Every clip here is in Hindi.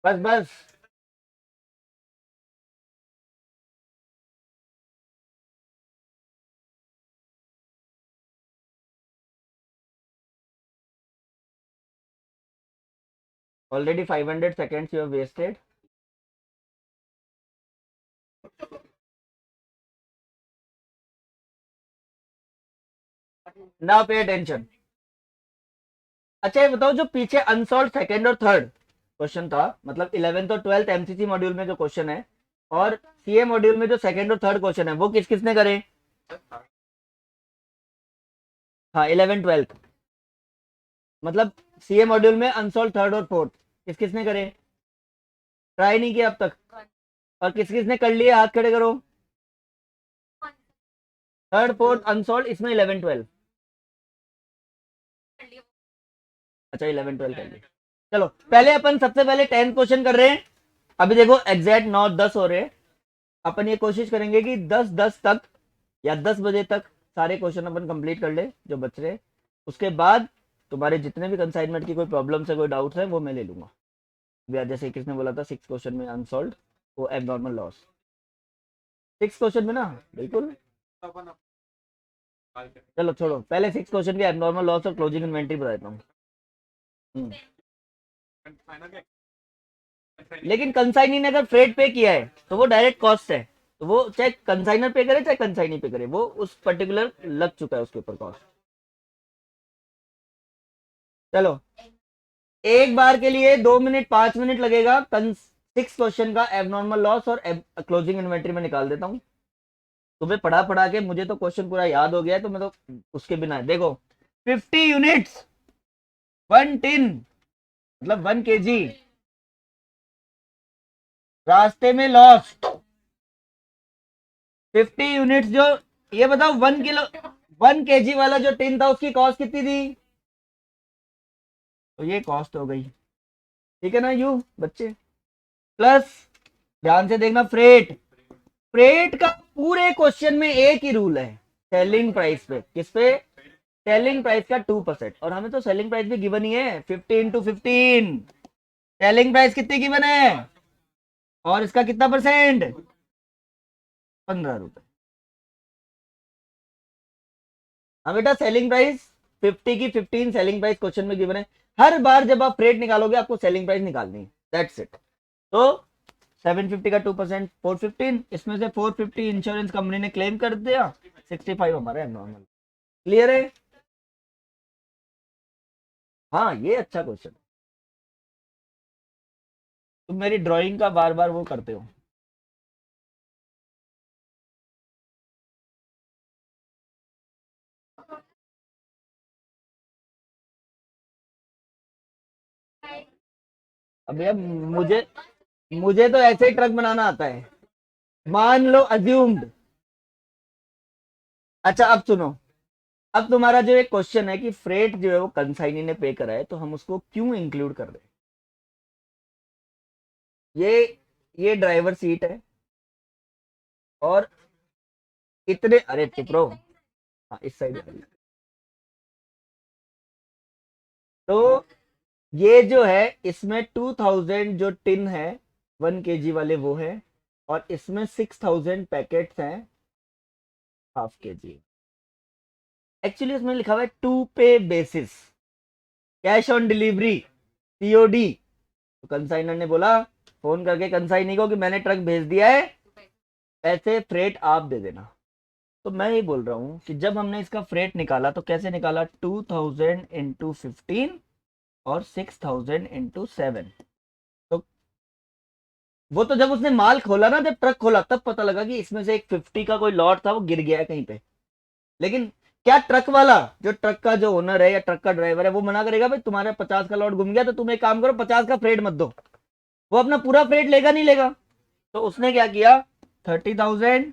बस बस। Already 500 seconds you have wasted. Now pay attention. अच्छा ये बताओ, जो पीछे अनसॉल्व सेकंड और थर्ड क्वेश्चन था, मतलब 11th और 12th एमसीसी मॉड्यूल में जो क्वेश्चन है, और सीए मॉड्यूल में जो सेकंड और थर्ड क्वेश्चन है, वो किस किसने करे? हाँ 11 12, मतलब सीए मॉड्यूल में अनसॉल्व थर्ड और फोर्थ किस किसने करे? ट्राई नहीं किया अब तक? और किस किसने कर लिए, हाथ खड़े करो। थर्ड फोर्थ अनसॉल्व, इसमें 11 12। अच्छा 11 12 कर लिए। चलो पहले अपन सबसे पहले 10th क्वेश्चन कर रहे हैं। अभी देखो एग्जैक्ट 9 10 हो रहे हैं। अपन ये कोशिश करेंगे कि 10 10 तक या 10 बजे तक सारे क्वेश्चन अपन कंप्लीट कर ले जो बच रहे। उसके बाद तुम्हारे जितने भी कंसाइनमेंट की कोई प्रॉब्लम्स है, कोई डाउट्स है, वो मैं ले लूंगा। जैसे किसने बोला था 6 क्वेश्चन में अनसॉल्व, वो एबनॉर्मल लॉस 6 क्वेश्चन में ना, बिल्कुल। चलो छोड़ो, पहले 6 क्वेश्चन के एबनॉर्मल लॉस और क्लोजिंग इन्वेंटरी बताता हूँ। लेकिन कंसाइनी ने अगर फ्रेट पे किया है तो वो डायरेक्ट कॉस्ट है, तो वो चाहे कंसाइनर पे करे चाहे कंसाइनी पे करे, वो उस पर्टिकुलर लग चुका है उसके ऊपर कॉस्ट। चलो एक बार के लिए 2 मिनट 5 मिनट लगेगा 6 क्वेश्चन का एबनॉर्मल लॉस और क्लोजिंग इन्वेंट्री में निकाल देता हूँ। तुम्हें पढ़ा पढ़ा के मुझे तो क्वेश्चन पूरा याद हो गया है, तो मैं तो उसके बिना है। देखो 50 यूनिट्स 1 टिन, मतलब 1 kg, रास्ते में लॉस 50 यूनिट्स। जो ये बताओ 1 किलो 1 kg वाला जो टिन था उसकी कॉस्ट कितनी थी? तो ये कॉस्ट हो गई, ठीक है ना यू बच्चे। प्लस ध्यान से देखना, फ्रेट, फ्रेट का पूरे क्वेश्चन में एक ही रूल है, सेलिंग प्राइस पे। किस पे? सेलिंग प्राइस का 2%। और हमें तो सेलिंग प्राइस भी गिवन ही है, 15 × 15। सेलिंग प्राइस कितनी गिवन है और इसका कितना परसेंट? 15 रुपए। हाँ बेटा, सेलिंग प्राइस 50 की 15 सेलिंग प्राइस क्वेश्चन में गिवन है। हर बार जब आप फ्रेट निकालोगे आपको सेलिंग प्राइस निकालनी है, दैट्स इट। तो 750 का 2% 415, इसमें से 450 इंश्योरेंस कंपनी ने क्लेम कर दिया, 65 हमारा है नॉर्मल। क्लियर है? हाँ ये अच्छा क्वेश्चन। तुम मेरी ड्राइंग का बार बार वो करते हो। अब यार मुझे मुझे तो ऐसे ही ट्रक बनाना आता है, मान लो अज्यूम्ड। अच्छा अब सुनो, अब तुम्हारा जो एक क्वेश्चन है कि फ्रेट जो है वो कंसाइनी ने पे करा है, तो हम उसको क्यों इंक्लूड कर रहे हैं? ये ड्राइवर सीट है, और इतने, अरे चुप रहो। हाँ इस साइड। तो ये जो है इसमें 2000 जो टिन है 1 kg वाले वो है, और इसमें 6000 पैकेट्स हैं ½ kg। एक्चुअली इसमें लिखा हुआ है टू पे basis, cash on delivery, COD. तो कंसाइनर ने बोला फोन करके कंसाइनी को कि मैंने ट्रक भेज दिया है, पैसे फ्रेट आप दे देना। तो मैं ये बोल रहा हूँ कि जब हमने इसका फ्रेट निकाला तो कैसे निकाला, 2000 × 15 और 6000 × 7। तो वो तो जब उसने माल खोला ना, जब ट्रक खोला तब पता लगा कि इसमें से एक 50 का कोई लॉट था वो गिर गया है कहीं पे। लेकिन क्या ट्रक वाला, जो ट्रक का जो ओनर है या ट्रक का ड्राइवर है, वो मना करेगा भाई तुम्हारे 50 का लॉट गुम गया तो तुम एक काम करो 50 का फ्रेट मत दो? वो अपना पूरा फ्रेट लेगा नहीं लेगा? तो उसने क्या किया, 30,000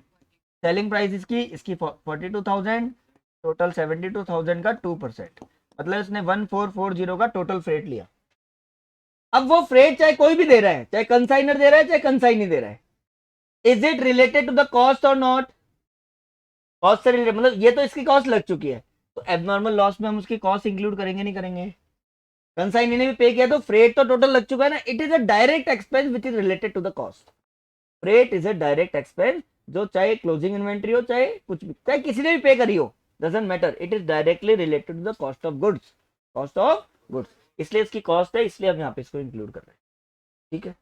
सेलिंग प्राइस इसकी 42,000, टोटल 72,000 का 2%, मतलब इसने 1440 का टोटल फ्रेट लिया। अब वो फ्रेट चाहे कोई भी दे रहा है, चाहे कंसाइनर दे रहा है चाहे कंसाइनी दे रहा है, is it related to the cost और नॉट? कॉस्ट से रिलेटेड मतलब ये तो इसकी कॉस्ट लग चुकी है, तो एबनॉर्मल लॉस में हम उसकी कॉस्ट इंक्लूड करेंगे नहीं करेंगे? कंसाइनी ने भी पे किया तो फ्रेट तो टोटल लग चुका है ना, it is a direct expense which is related to the cost. Freight is a direct expense, जो चाहे क्लोजिंग इन्वेंट्री हो चाहे कुछ भी, चाहे किसी ने भी पे करी हो, doesn't matter, it is directly related to the cost of goods, cost of goods, इसलिए इसकी कॉस्ट है, इसलिए हम यहाँ पे इसको इंक्लूड कर रहे हैं। ठीक है,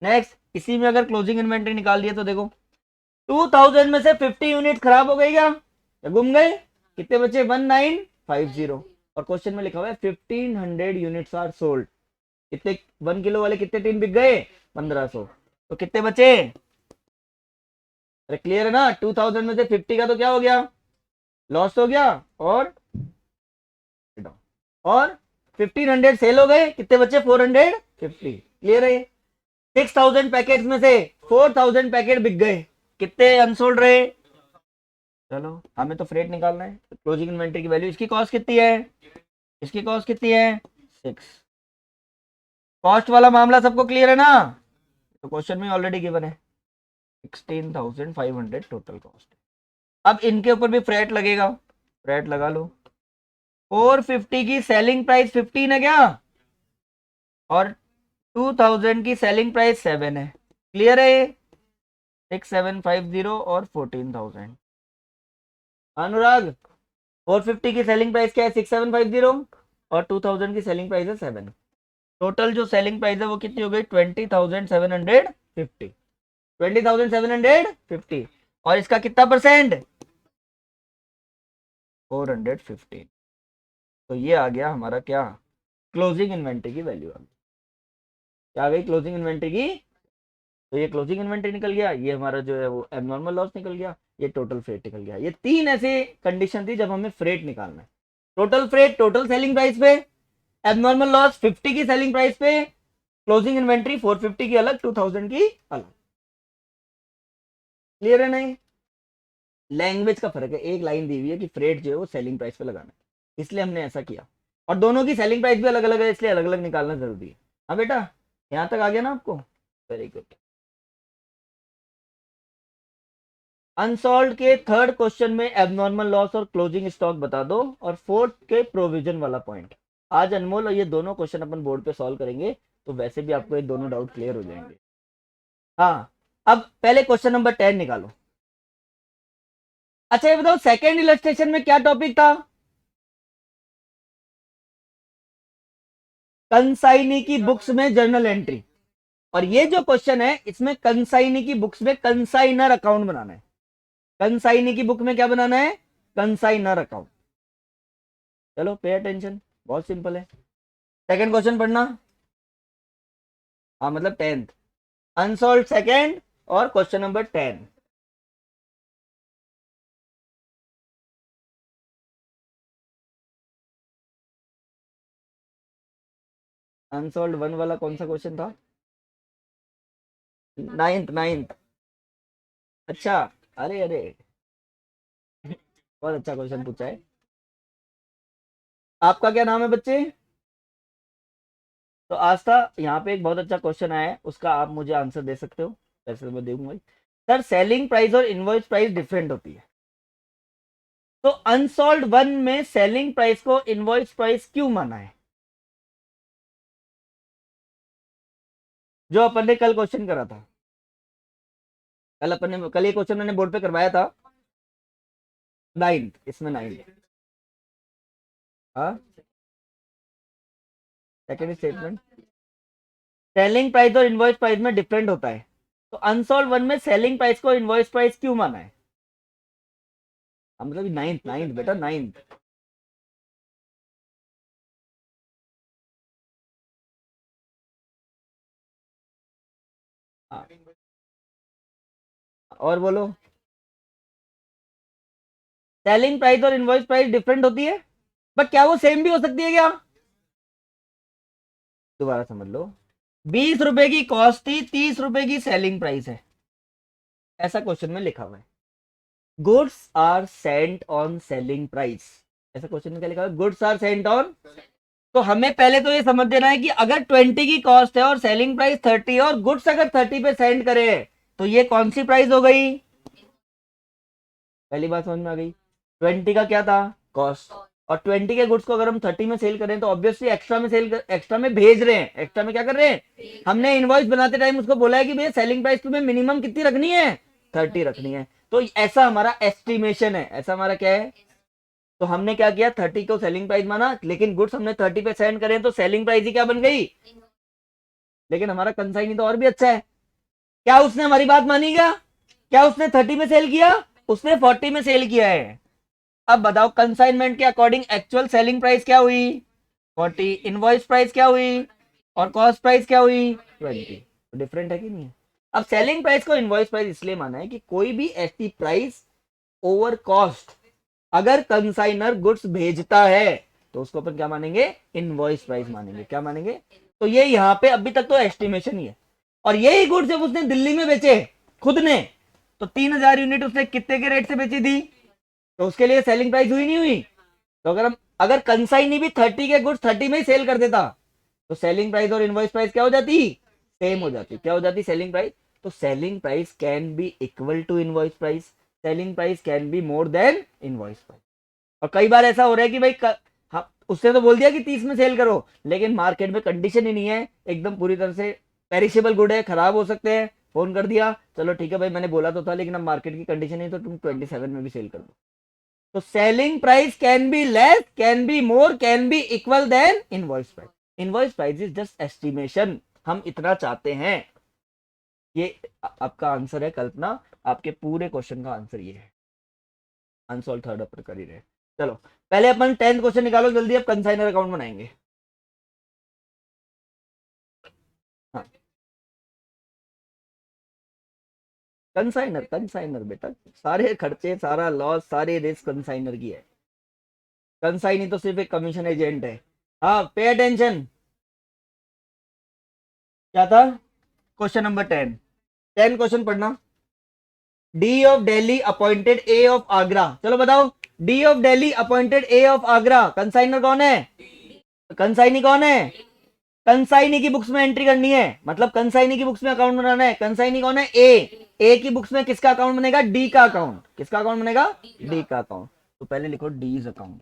नेक्स्ट, इसी में अगर क्लोजिंग इन्वेंट्री निकाल दिया तो देखो 2000 में से 50 यूनिट खराब हो गई क्या, या गुम गए, कितने बचे 1950, और क्वेश्चन में लिखा हुआ है 1500 यूनिट्स आर सोल्ड, कितने 1 किलो वाले कितने टीन बिक गए 1500, तो कितने बचे? अरे क्लियर है ना, 2000 में से 50 का तो क्या हो गया, लॉस हो गया, और 1500 सेल हो गए, कितने बचे 450, क्लियर है। 6000 पैकेट में से 4000 पैकेट बिक गए, कितने अनसोल्ड रहे? चलो हमें तो फ्रेट निकालना है, क्लोजिंग इन्वेंट्री की वैल्यू, इसकी कॉस्ट कितनी है, इसकी कॉस्ट कितनी है 6। कॉस्ट वाला मामला सबको क्लियर है ना, तो क्वेश्चन में ऑलरेडी गिवन है 16,500 टोटल कॉस्ट। अब इनके ऊपर भी फ्रेट लगेगा, फ्रेट लगा लो। 450 की सेलिंग प्राइस 15 है क्या, और 2000 की सेलिंग प्राइस 7 है, क्लियर है ये, 6750 और 14,000। अनुराग 450 की सेलिंग प्राइस क्या है 6750, और 2000 की सेलिंग प्राइस है 7, टोटल जो सेलिंग प्राइस है वो कितनी हो गई 20,750, 20,750, और इसका कितना परसेंट 450, तो ये आ गया हमारा क्या, क्लोजिंग इन्वेंट्री की वैल्यू आ गई, क्या आ गई क्लोजिंग इन्वेंट्री की, तो ये क्लोजिंग इन्वेंट्री निकल गया, ये हमारा जो है वो एबनॉर्मल लॉस निकल गया, ये टोटल फ्रेट निकल गया। ये 3 ऐसे कंडीशन थी जब हमें फ्रेट निकालना है, total freight total selling price पे, एबनॉर्मल लॉस 50 की सेलिंग प्राइस पे, क्लोजिंग इन्वेंट्री 450 की अलग 2000 की अलग, क्लियर है नहीं? लैंग्वेज का फर्क है, एक लाइन दी हुई है कि फ्रेट जो है वो सेलिंग प्राइस पे लगाना है, इसलिए हमने ऐसा किया, और दोनों की सेलिंग प्राइस भी अलग अलग है, इसलिए अलग अलग निकालना जरूरी है। हाँ बेटा, यहां तक आ गया ना आपको, वेरी गुड। अनसॉल्व के थर्ड क्वेश्चन में एबनॉर्मल लॉस और क्लोजिंग स्टॉक बता दो, और फोर्थ के प्रोविजन वाला पॉइंट। आज अनमोल और ये दोनों क्वेश्चन अपन बोर्ड पे सॉल्व करेंगे, तो वैसे भी आपको ये दोनों डाउट क्लियर हो जाएंगे। हाँ, अब पहले क्वेश्चन नंबर 10 निकालो। अच्छा ये बताओ सेकेंड इलस्ट्रेशन में क्या टॉपिक था, कंसाइनी की बुक्स में जर्नल एंट्री, और ये जो क्वेश्चन है इसमें कंसाइनी की बुक्स में कंसाइनर अकाउंट बनाना है, कंसाइनी की बुक में क्या बनाना है, कंसाइनर अकाउंट। चलो पे अटेंशन, बहुत सिंपल है। सेकंड क्वेश्चन पढ़ना, हाँ मतलब 10th, अनसॉल्व सेकंड और क्वेश्चन नंबर 10। अनसॉल्व 1 वाला कौन सा क्वेश्चन था, 9th। अच्छा, अरे अरे बहुत अच्छा क्वेश्चन पूछा है। आपका क्या नाम है बच्चे? तो आस्था, यहाँ पे एक बहुत अच्छा क्वेश्चन आया है, उसका आप मुझे आंसर दे सकते हो, वैसे तो मैं दूंगा ही। सर सेलिंग प्राइस और इनवॉइस प्राइस डिफरेंट होती है, तो अनसॉल्व 1 में सेलिंग प्राइस को इनवॉइस प्राइस क्यों माना है, जो अपन ने कल क्वेश्चन करा था, कल ये क्वेश्चन मैंने बोर्ड पे करवाया था, 9th, इसमें 9th। हाँ, सेकेंड स्टेटमेंट, सेलिंग प्राइस और इनवॉइस प्राइस में डिफरेंट होता है, तो अनसॉल्व 1 में सेलिंग प्राइस को इनवॉइस प्राइस क्यों माना है, मतलब 9th बेटा 9th। हाँ, और बोलो, सेलिंग प्राइस और इनवॉइस प्राइस डिफरेंट होती है, बट क्या वो सेम भी हो सकती है क्या, दोबारा समझ लो, 20 रुपए की कॉस्ट थी, 30 रुपए की सेलिंग प्राइस है, ऐसा क्वेश्चन में लिखा हुआ है। Goods are sent on selling price, ऐसा क्वेश्चन में क्या लिखा हुआ है, गुड्स आर सेंट ऑन, तो हमें पहले तो ये समझ देना है कि अगर 20 की कॉस्ट है और सेलिंग प्राइस 30 है, और गुड्स अगर 30 पे सेंड करे तो ये कौन सी प्राइस हो गई, पहली बात समझ में आ गई। 20 का क्या था, कॉस्ट, और 20 के गुड्स को अगर हम 30 में सेल करें तो ऑब्वियसली एक्स्ट्रा में एक्स्ट्रा में भेज रहे हैं, एक्स्ट्रा में क्या कर रहे हैं, हमने इनवॉइस बनाते टाइम उसको बोला है कि भैया सेलिंग प्राइस तुम्हें मिनिमम कितनी रखनी है, 30 रखनी है। तो ऐसा हमारा एस्टिमेशन है, ऐसा हमारा क्या है, तो हमने क्या किया 30 को सेलिंग प्राइस माना, लेकिन गुड्स हमने 30 पे सेंड करें तो सेलिंग प्राइस ही क्या बन गई, लेकिन हमारा कंसाइनी तो और भी अच्छा है, क्या उसने हमारी बात मानी, क्या उसने 30 में सेल किया, उसने 40 में सेल किया है। अब बताओ कंसाइनमेंट के अकॉर्डिंग एक्चुअल सेलिंग प्राइस क्या हुई 40, इनवॉइस प्राइस क्या हुई और कॉस्ट प्राइस क्या हुई 20, तो डिफरेंट है कि नहीं है। अब सेलिंग प्राइस को इनवॉइस प्राइस इसलिए माना है कि कोई भी ऐसी प्राइस ओवर कॉस्ट अगर कंसाइनर गुड्स भेजता है तो उसको अपन क्या मानेंगे, इनवॉइस प्राइस मानेंगे, क्या मानेंगे। तो ये यहाँ पे अभी तक तो एस्टिमेशन ही है, और यही गुड्स जब उसने दिल्ली में बेचे खुद ने, तो 3000 यूनिट उसने कितने के रेट से बेची थी, तो उसके लिए सेलिंग प्राइस हुई नहीं हुई। तो अगर कंसाइनी भी 30 के गुड्स 30 में ही सेल कर देता तो सेलिंग प्राइस और इनवॉइस प्राइस क्या हो जाती, सेम हो जाती, क्या हो जाती सेलिंग प्राइस। तो selling price can be equal to invoice price, selling price can be more than invoice price. और कई बार ऐसा हो रहा है कि भाई हाँ, उसने तो बोल दिया कि 30 में सेल करो, लेकिन मार्केट में कंडीशन ही नहीं है, एकदम पूरी तरह से पेरिशेबल गुड है, खराब हो सकते हैं, फोन कर दिया चलो ठीक है भाई मैंने बोला तो था लेकिन अब मार्केट की कंडीशन है तो तुम 27 में भी सेल कर दो। तो selling price can be less, can be more, can be equal than invoice price. Invoice price is just estimation, हम इतना चाहते हैं। ये आपका आंसर है कल्पना, आपके पूरे क्वेश्चन का आंसर ये है, अनसॉल्व थर्ड अपर कर ही रहे। चलो पहले अपन 10th क्वेश्चन निकालो जल्दी, अब कंसाइनर अकाउंट बनाएंगे। हाँ कंसाइनर, कंसाइनर बेटा, सारे खर्चे सारा लॉस सारे रिस्क कंसाइनर की है, कंसाइनी तो सिर्फ एक कमीशन एजेंट है। हाँ पे अटेंशन, क्या था क्वेश्चन नंबर 10 क्वेश्चन पढ़ना। D of Delhi appointed A of Agra, चलो बताओ, D of Delhi appointed A of Agra, consignor कौन है, कंसाइनी कौन है, कंसाइनी की बुक्स में एंट्री करनी है, मतलब कंसाइनी की बुक्स में अकाउंट बनाना है। कंसाइनी कौन है, ए की बुक्स में किसका अकाउंट बनेगा, डी का अकाउंट, किसका अकाउंट बनेगा, डी का अकाउंट। तो पहले लिखो डीज अकाउंट।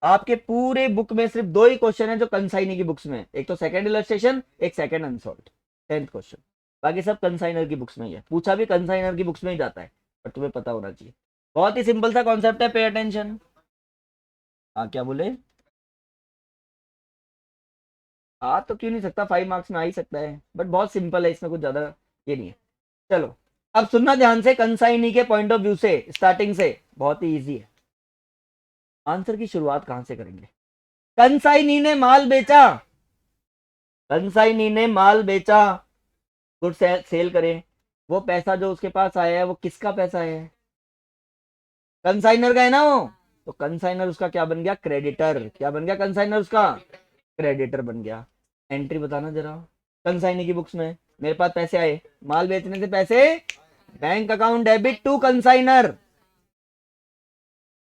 आपके पूरे बुक में सिर्फ 2 ही क्वेश्चन है जो कंसाइनी की बुक्स में, एक तो सेकंड इलस्ट्रेशन, एक सेकंड अनसॉल्व्ड, 10th क्वेश्चन, बाकी सब कंसाइनर की बुक्स में ही है, पूछा भी कंसाइनर की बुक्स में ही जाता है, पर तुम्हें पता होना चाहिए। बहुत ही सिंपल सा कॉन्सेप्ट है, पे अटेंशन। हाँ क्या बोले, आ तो क्यों नहीं सकता, 5 मार्क्स में आ ही सकता है, बट बहुत सिंपल है, इसमें कुछ ज्यादा ये नहीं है। चलो अब सुनना ध्यान से, कंसाइनी के पॉइंट ऑफ व्यू से स्टार्टिंग से बहुत ही इजी है। आंसर की शुरुआत कहां से करेंगे, कंसाइनी ने माल बेचा, कंसाइनी ने माल बेचा, गुड सेल करें, वो पैसा जो उसके पास आया है वो किसका पैसा है, कंसाइनर का है ना वो, तो कंसाइनर उसका क्या बन गया, क्रेडिटर, क्या बन गया कंसाइनर उसका, क्रेडिटर बन गया। एंट्री बताना जरा, कंसाइनी की बुक्स में मेरे पास पैसे आए, माल बेचने से पैसे, bank account debit to consignor,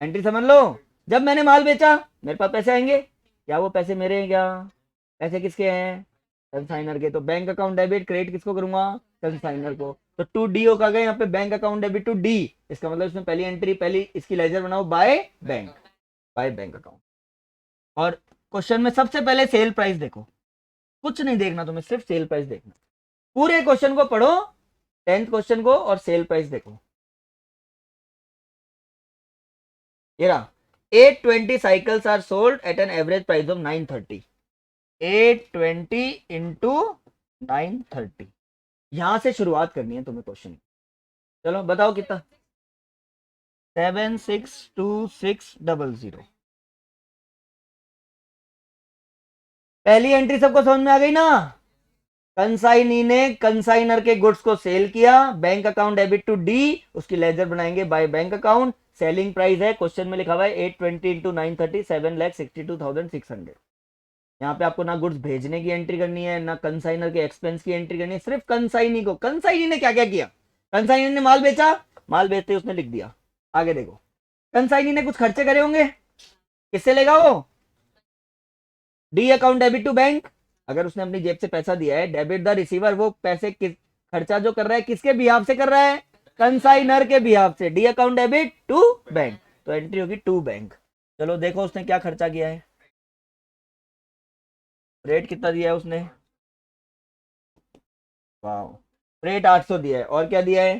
entry समझ लो, जब मैंने माल बेचा मेरे पास पैसे आएंगे, क्या वो पैसे मेरे हैं क्या, पैसे किसके हैं, कंसाइनर के, तो बैंक अकाउंट डेबिट क्रेडिट किसको करूंगा, कंसाइनर को। तो टू डी हो का गए यहाँ पे, bank account debit to D, इसका मतलब इसमें पहली एंट्री, पहली इसकी लेजर बनाओ by bank, by bank account. और क्वेश्चन में सबसे पहले सेल प्राइस देखो, कुछ नहीं देखना तुम्हें, सिर्फ सेल प्राइस देखना, पूरे क्वेश्चन को पढ़ो 10th क्वेश्चन को और सेल प्राइस देखो। ये रहा, 820 cycles are sold at an average price of 930, 820 into 930, यहां से शुरुआत करनी है तुम्हें क्वेश्चन। चलो बताओ कितना, 762,600, पहली एंट्री सबको समझ में आ गई ना, कंसाइनी ने कंसाइनर के गुड्स को सेल किया, bank account debit to D, उसकी लेजर बनाएंगे by bank account, selling price है क्वेश्चन में लिखा हुआ है 820 इंटू 930, 7,62,600। यहाँ पे आपको ना गुड्स भेजने की एंट्री करनी है ना कंसाइनर के एक्सपेंस की एंट्री करनी है, सिर्फ कंसाइनी को, कंसाइनी ने क्या क्या किया, कंसाइनी ने माल बेचा, माल बेचते उसने लिख दिया। आगे देखो, कंसाइनी ने कुछ खर्चे करे होंगे, किससे लेगा वो, D account debit to bank, अगर उसने अपनी जेब से पैसा दिया है, डेबिट द रिसीवर, वो पैसे किस खर्चा जो कर रहा है किसके बिहाफ से कर रहा है, कंसाइनर के बिहाफ से। D account debit to bank, तो एंट्री होगी टू बैंक। चलो देखो उसने क्या खर्चा किया है, रेट कितना दिया है उसने, वाह, रेट 800 दिया है, और क्या दिया है,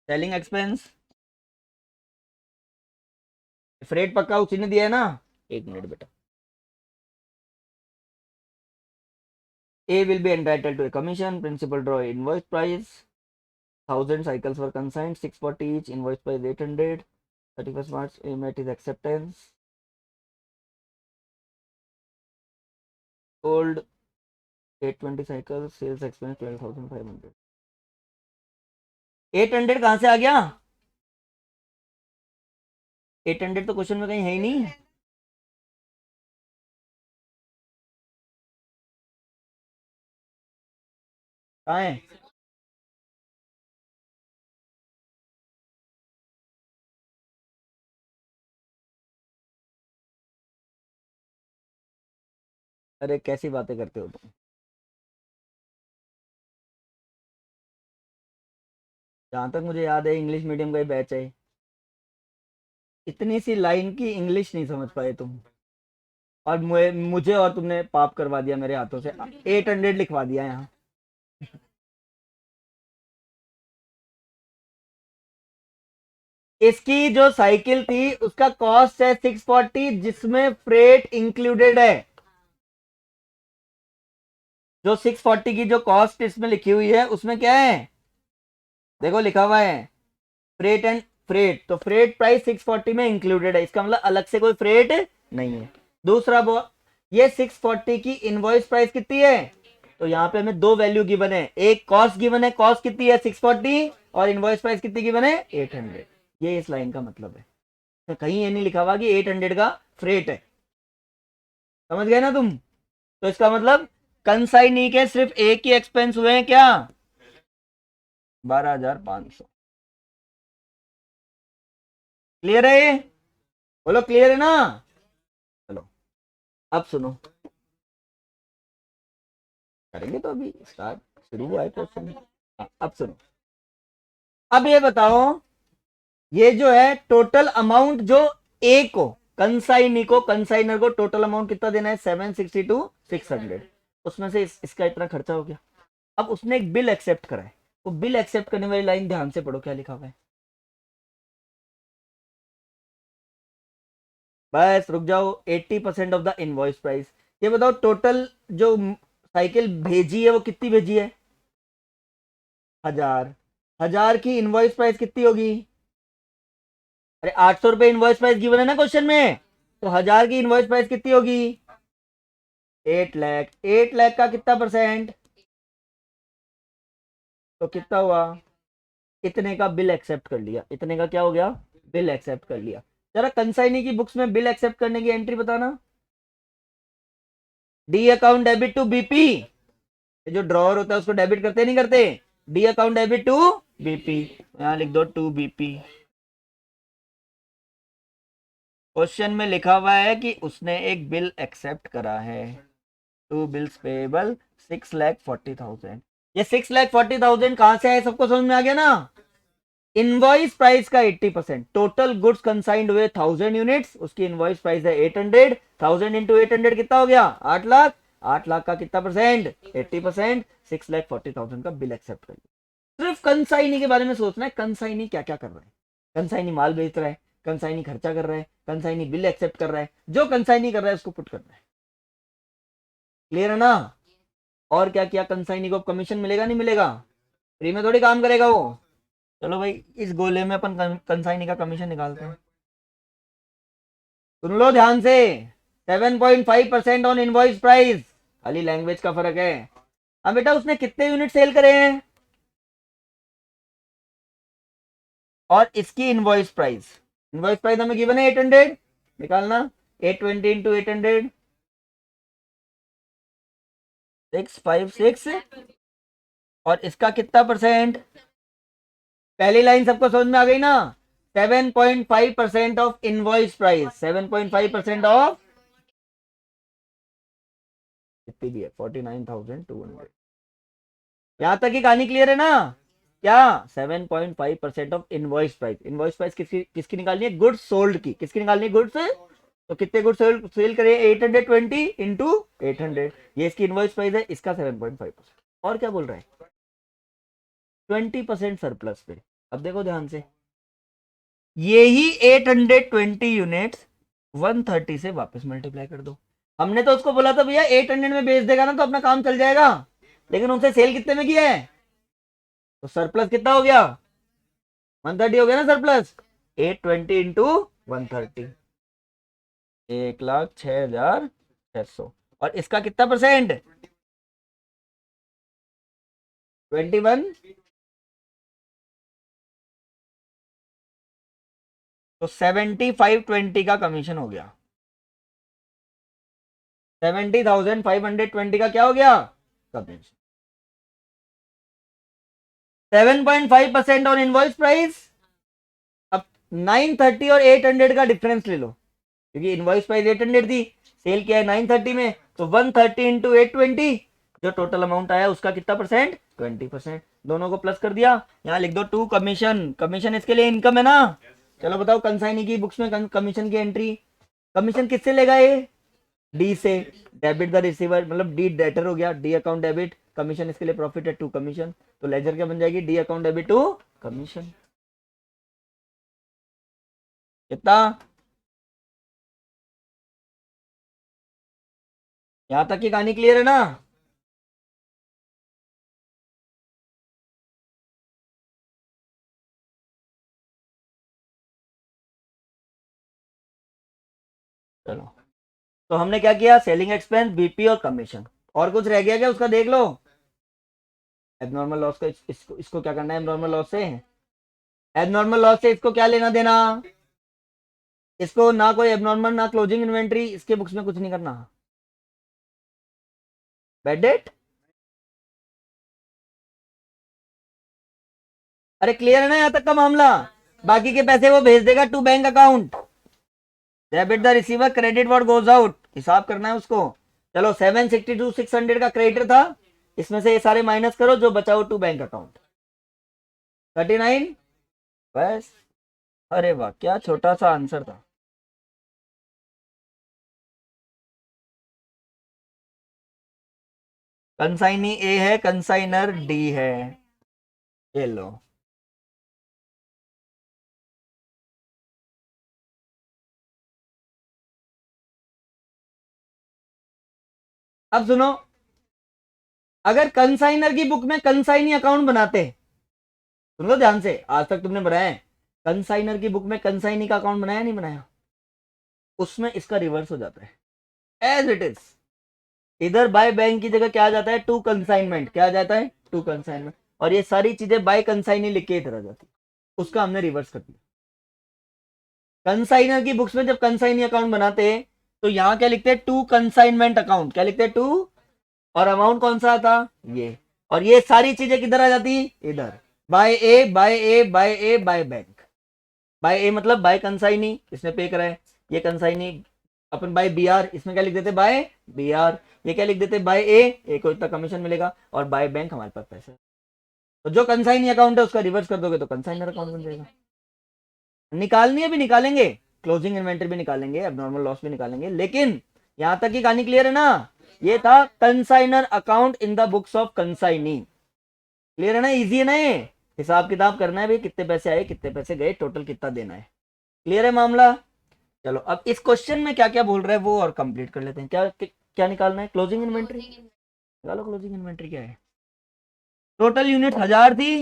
सेलिंग एक्सपेंस, फ्रेट पक्का उसी ने दिया है ना, एक मिनट बेटा, A will be entitled to a commission, principal draw invoice price, 1000 cycles were consigned, 640 each, invoice price 800, 31st March met is acceptance, sold 820 cycles, sales expense 12,500। 800 कहाँ से आ गया, 800 तो क्वेश्चन में कहीं है ही नहीं, कहाँ है, अरे कैसी बातें करते हो तुम, जहां तक मुझे याद है इंग्लिश मीडियम का ही बैच है, इतनी सी लाइन की इंग्लिश नहीं समझ पाए तुम, और मुझे और तुमने पाप करवा दिया मेरे हाथों से, 800 लिखवा दिया यहाँ। इसकी जो साइकिल थी उसका कॉस्ट है 640, जिसमें फ्रेट इंक्लूडेड है, जो 640 की जो कॉस्ट इसमें लिखी हुई है उसमें क्या है, देखो लिखा हुआ है फ्रेट एंड फ्रेट, तो फ्रेट प्राइस 640 में इंक्लूडेड है, इसका मतलब अलग से कोई फ्रेट नहीं है। दूसरा ये 640 की इनवॉइस प्राइस कितनी है, तो यहाँ पे हमें दो वैल्यू गिवन है, एक कॉस्ट गिवन है, कॉस्ट कितनी है 640, और इनवॉइस प्राइस कितनी गिवन है 800, ये इस लाइन का मतलब है, तो कहीं ये नहीं लिखा हुआ कि 800 का फ्रेट है, समझ गए ना तुम, तो इसका मतलब कंसाइनी के सिर्फ एक ही एक्सपेंस हुए हैं क्या, 12,500। क्लियर है ये, बोलो क्लियर है ना, चलो अब सुनो, करेंगे तो अभी स्टार्ट, शुरू हुआ है क्वेश्चन, अब सुनो, अब ये बताओ, ये जो है टोटल अमाउंट जो ए को कंसाइनी को कंसाइनर को टोटल अमाउंट कितना देना है 762 600, उसमें से इसका इतना खर्चा हो गया, अब उसने एक बिल एक्सेप्ट करा है, वो बिल एक्सेप्ट करने वाली लाइन ध्यान से पढ़ो क्या लिखा हुआ है, बस रुक जाओ, 80% ऑफ द इनवॉइस प्राइस, ये बताओ टोटल जो साइकिल भेजी है वो कितनी भेजी है, 1000, 1000 की इनवॉइस प्राइस कितनी होगी, अरे 800 रुपए इनवॉइस प्राइस गिवन है ना क्वेश्चन में, तो 1000 की इनवॉइस प्राइस कितनी होगी 8 लाख, 8 लाख का कितना परसेंट, तो कितना हुआ, इतने का बिल एक्सेप्ट कर लिया, इतने का क्या हो गया, बिल एक्सेप्ट कर लिया। जरा कंसाइनी की बुक्स में बिल एक्सेप्ट करने की एंट्री बताना, D account debit to BP, जो ड्रॉवर होता है उसको डेबिट करते नहीं करते, D account debit to BP, यहां लिख दो टू बीपी, क्वेश्चन में लिखा हुआ है कि उसने एक बिल एक्सेप्ट करा है, टू बिल्स पेबल 6,40,000, ये 6,40,000 कहां से है, सबको समझ में आ गया ना, इनवॉइस प्राइस का 80%, टोटल गुड्स कंसाइंड हुए 1000 यूनिट्स, उसकी इनवॉइस प्राइस है 800, 1000 इंटू 800 कितना हो गया 8 लाख, 8 लाख का कितना परसेंट 80%, 6,40,000 का बिल एक्सेप्ट कर लिया। सिर्फ कंसाइनी के बारे में सोचना है, कंसाइनी क्या क्या कर रहा है, कंसाइनी माल बेच रहा है, कंसाइनी खर्चा कर रहा है, कंसाइनी बिल एक्सेप्ट कर रहा है, जो कंसाइनी कर रहा है उसको पुट करना है, क्लियर है ना, और क्या किया, कंसाइनी को कमीशन मिलेगा नहीं मिलेगा, फ्री में थोड़ी काम करेगा वो, चलो भाई इस गोले में अपन कंसाइनी का कमीशन निकालते हैं, सुन लो ध्यान से, 7.5% ऑन इनवॉइस प्राइस, खाली लैंग्वेज का फर्क है। अब बेटा उसने कितने यूनिट सेल करे हैं, और इसकी इनवॉइस प्राइस हमें गिवन है 800, निकालना 820 इंटू 800, 656, और इसका कितना परसेंट, पहली लाइन सबको समझ में आ गई ना, 7.5% ऑफ इनवॉइस प्राइस, 7.5% ऑफ कितनी भी है 49,200। यहां तक की कहानी क्लियर है ना? क्या 7.5% of invoice price, invoice price किसकी किसकी निकालनी है? गुड्स सोल्ड की, किसकी निकालनी है? गुड्स। तो कितने गुड्स सेल करिए? 820 इंटू 800, ये इसकी इनवॉइस प्राइस है, इसका 7.5%। और क्या बोल रहा है? 20% सरप्लस पे। अब देखो ध्यान से, ये ही 820 यूनिट्स 130 से वापस मल्टीप्लाई कर दो। हमने तो उसको बोला था भैया 800 में बेच देगा ना तो अपना काम चल जाएगा, लेकिन उनसे सेल कितने में किया है? तो सरप्लस कितना हो गया? 130 हो गया ना सरप्लस। 820 इंटू 130, 1,06,600। और इसका कितना परसेंट? 21। तो 7520 का कमीशन हो गया। 70,520 का क्या हो गया? कमीशन। 7.5% on invoice price. अब 930 और 800 का डिफरेंस ले लो, क्योंकि इनवॉइस प्राइस 800 थी, सेल किया है 930 में, तो 130 इंटू 820, जो टोटल अमाउंट आया उसका कितना परसेंट? 20%। दोनों को प्लस कर दिया, यहाँ लिख दो टू कमीशन। कमीशन इसके लिए इनकम है ना? चलो बताओ, कंसाइनी की बुक्स में कमीशन की एंट्री, कमीशन किससे लेगा? ये डी से। डेबिट द रिसीवर, मतलब डी डेटर हो गया, डी अकाउंट डेबिट, कमीशन इसके लिए प्रॉफिट है टू कमीशन, तो लेजर क्या बन जाएगी? D account debit to commission. कितना? यहां तक की कहानी क्लियर है ना? चलो, तो हमने क्या किया? सेलिंग एक्सपेंस, बीपी और कमीशन। और कुछ रह गया क्या उसका? देख लो। एबनॉर्मल लॉस का इसको क्या करना है? एबनॉर्मल लॉस से, एबनॉर्मल लॉस से इसको क्या लेना देना? इसको ना कोई एबनॉर्मल ना क्लोजिंग इन्वेंट्री, इसके बुक्स में कुछ नहीं करना। बैड डेट, अरे क्लियर है ना यहाँ तक का मामला? बाकी के पैसे वो भेज देगा to bank account. Debit the receiver, credit what goes out, हिसाब करना है उसको। चलो 762,600 का क्रेडिटर था, इसमें से ये सारे माइनस करो, जो बचा हो टू बैंक अकाउंट 39। बस। अरे वाह, क्या छोटा सा आंसर था। कंसाइनी ए है, कंसाइनर डी है। ये लो। अब सुनो, अगर कंसाइनर की बुक में कंसाइनी अकाउंट बनाते, सुनो ध्यान से, आज तक तुमने बनाया है? कंसाइनर की बुक में कंसाइनी का अकाउंट बनाया नहीं बनाया? उसमें इसका रिवर्स हो जाता है, एज इट इज। इधर बाय बैंक की जगह क्या आ जाता है? To consignment. क्या आ जाता है? To consignment. और ये सारी चीजें बाय कंसाइनी लिख के इधर आ जाती, उसका हमने रिवर्स कर दिया। कंसाइनर की बुक्स में जब कंसाइनी अकाउंट बनाते हैं, तो यहां क्या लिखते हैं? To consignment account. क्या लिखते हैं? टू। और अमाउंट कौन सा आता? ये। और ये सारी चीजें किधर आ जाती? इधर। By A, by A, by A, by bank. By A मतलब बाय कंसाइनी, इसने पे करा है, ये कंसाइनी। अपन बाय बी आर, इसमें क्या लिख देते? By B R. ये क्या लिख देते? बाय ए को इतना कमीशन मिलेगा, और बाय बैंक हमारे पास पैसा है। तो जो कंसाइनी अकाउंट है उसका रिवर्स कर दोगे तो कंसाइनर अकाउंट बन जाएगा। निकालनी है भी निकालेंगे, क्लोजिंग इन्वेंटरी भी निकालेंगे, एबनॉर्मल लॉस भी निकालेंगे, लेकिन यहां तक की कहानी क्लियर है ना? ये था consignor account in the books of consignee. Clear है ना? इजी है ना? ये हिसाब किताब करना है भाई, कितने पैसे आए कितने पैसे गए, टोटल कितना देना है। क्लियर है मामला? चलो, अब इस क्वेश्चन में क्या क्या बोल रहा है वो और कंप्लीट कर लेते हैं। क्या क्या निकालना है? क्लोजिंग इन्वेंटरी निकालो। क्लोजिंग इन्वेंटरी क्या है? टोटल यूनिट 1000 थी,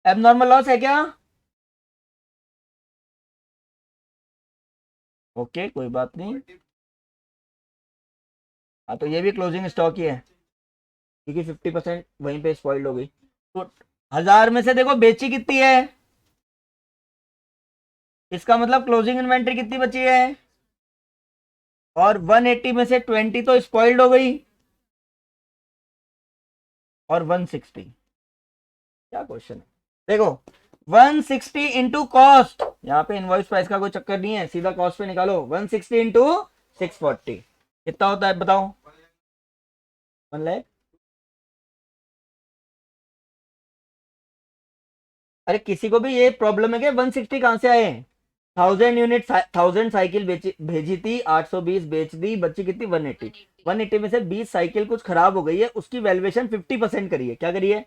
एबनॉर्मल लॉस है क्या? ओके, कोई बात नहीं। हाँ, तो ये भी क्लोजिंग स्टॉक ही है, क्योंकि 50% वहीं पे स्पॉइल्ड हो गई। तो 1000 में से देखो बेची कितनी है, इसका मतलब क्लोजिंग इन्वेंटरी कितनी बची है? और 180 में से 20 तो स्पॉइल्ड हो गई, और 160। क्या क्वेश्चन है देखो, 160 इंटू कॉस्ट, यहाँ पे इनवॉइस प्राइस का कोई चक्कर नहीं है, सीधा कॉस्ट पे निकालो। 160 इंटू 640 कितना होता है बताओ? 1 लाख। अरे किसी को भी ये प्रॉब्लम है क्या 160 कहां से आए? 1000 यूनिट 1000 साइकिल भेजी थी, 820 बेच दी, बच्ची कितनी 180। 180 में से 20 साइकिल कुछ खराब हो गई है, उसकी वैल्यूएशन 50% करिए, क्या करिए?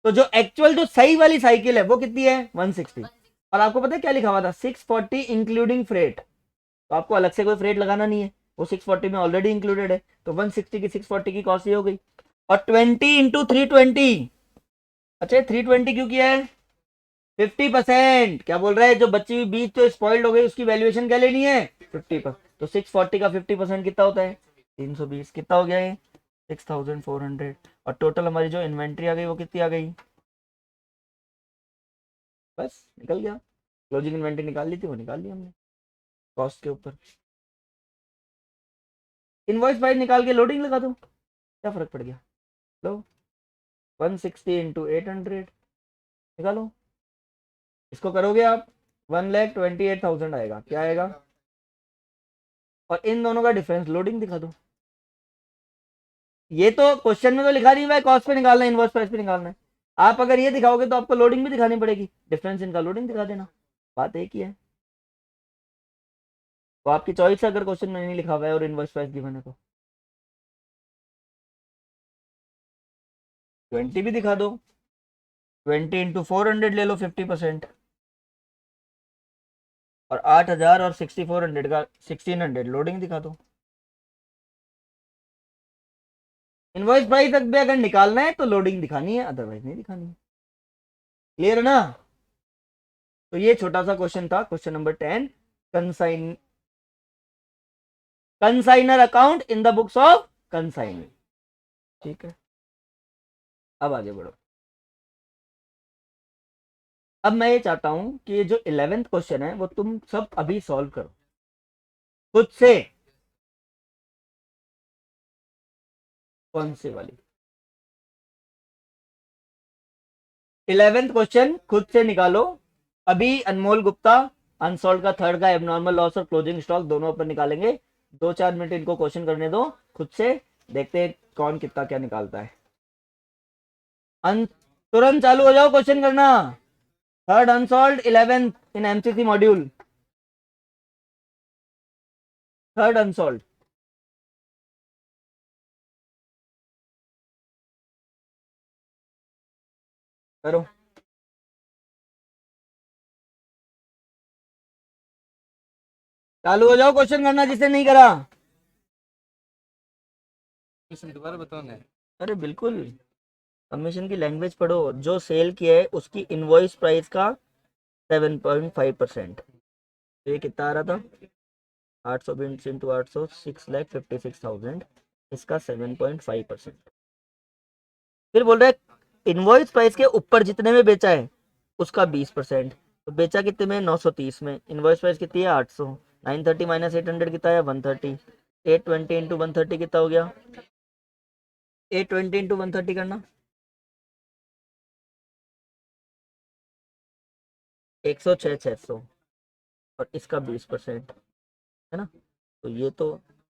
तो जो एक्चुअल जो सही वाली साइकिल है वो कितनी है? 160। और आपको पता है क्या लिखा हुआ था? 640 इंक्लूडिंग फ्रेट। तो आपको अलग से कोई फ्रेट लगाना नहीं है, वो 640 में ऑलरेडी इंक्लूडेड है। तो 160 की 640 की कॉस्ट ये हो गई। और 20 इंटू 320। अच्छा 320 क्यों किया है? 50%। क्या बोल रहा है? जो बच्ची हुई बीज तो स्पॉइल्ड हो गई, उसकी वैल्यूएशन क्या लेनी है? 50%। तो 640 का 50% कितना होता है? 320। कितना हो गया ये? 6400। और टोटल हमारी जो इन्वेंट्री आ गई वो कितनी आ गई? बस निकल गया। क्लोजिंग इन्वेंट्री निकाल ली थी, वो निकाल ली हमने कॉस्ट के ऊपर। इनवॉइस प्राइस निकाल के लोडिंग लगा दो, क्या फर्क पड़ गया? लो 160 इंटू 800 निकालो। इसको करोगे आप 1,28,000 आएगा। क्या आएगा? और इन दोनों का डिफरेंस लोडिंग दिखा दो। ये तो क्वेश्चन में तो लिखा नहीं हुआ है कॉस्ट पे निकालना है, इनवॉइस प्राइस पे निकालना है। आप अगर ये दिखाओगे तो आपको लोडिंग भी दिखानी पड़ेगी, डिफरेंस इनका लोडिंग दिखा देना, बात एक ही है। तो आपकी चॉइस है, अगर क्वेश्चन में नहीं लिखा हुआ है और इनवॉइस प्राइस गिवन है तो 20 भी दिखा दो। 20 इंटू 400 ले लो 50%। और 8000 और 6400 का 1600 लोडिंग दिखा दो। इनवॉइस प्राइस तक भी अगर निकालना है तो लोडिंग दिखानी है, अदरवाइज नहीं दिखानी है। क्लियर है ना? तो ये छोटा सा क्वेश्चन था, question number 10। Consignor account in the books of consignor. ठीक है, अब आगे बढ़ो। अब मैं ये चाहता हूं कि ये जो 11th क्वेश्चन है वो तुम सब अभी सॉल्व करो खुद से। कौन से वाली? 11th क्वेश्चन खुद से निकालो अभी। अनमोल गुप्ता अनसॉल्व का थर्ड का एबनॉर्मल लॉस और क्लोजिंग स्टॉक दोनों पर निकालेंगे। 2-4 मिनट इनको क्वेश्चन करने दो खुद से, देखते हैं कौन कितना क्या निकालता है। तुरंत चालू हो जाओ क्वेश्चन करना। थर्ड अनसॉल्व 11th इन एमसीसी मॉड्यूल। थर्ड अनसॉल्व करो। चालू हो जाओ क्वेश्चन करना जिसने नहीं करा। दोबारा बताओ ना। अरे बिल्कुल, कमीशन की लैंग्वेज पढ़ो। जो सेल किया है उसकी इनवॉइस प्राइस का 7.5%। तो ये कितना आ रहा था? 820 इंटू 800 6,56,000। इसका 7.5%। फिर बोल रहा है इनवॉइस प्राइस के ऊपर जितने में बेचा है उसका 20%। तो बेचा कितने में? 930 में। इनवॉइस प्राइस कितनी है? 800। 930 माइनस 800 कितना है? 130। 820 इंटू 130 कितना हो गया? 820 इंटू 130 करना, 106,600। और इसका 20% है ना? तो ये तो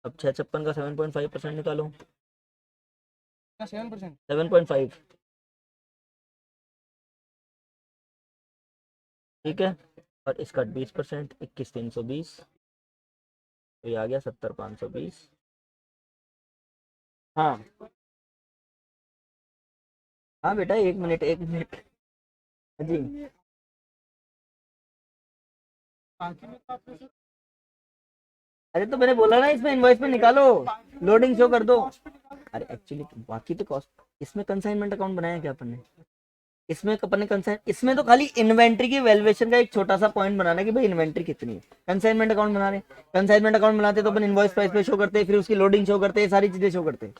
अब 656 का 7.5% निकालो। 7%। 7.5। ठीक है। और इसका 20% 21,320। तो ये आ गया 70,520। हाँ हाँ बेटा, 1 मिनट 1 मिनट। जी अरे तो मैंने बोला ना इसमें इनवॉइस में निकालो, लोडिंग शो कर दो। अरे एक्चुअली बाकी तो कॉस्ट, इसमें कंसाइनमेंट अकाउंट बनाया क्या अपन ने? इसमें अपन ने कंसाइन, इसमें तो खाली इन्वेंट्री की वैल्यूएशन का एक छोटा सा पॉइंट बनाना है कि भाई इन्वेंट्री कितनी है। कंसाइनमेंट अकाउंट बना रहे, कंसाइनमेंट अकाउंट बनाते तो अपन इनवॉइस प्राइस पे शो करते, फिर उसकी लोडिंग शो करते, सारी चीजें शो करते।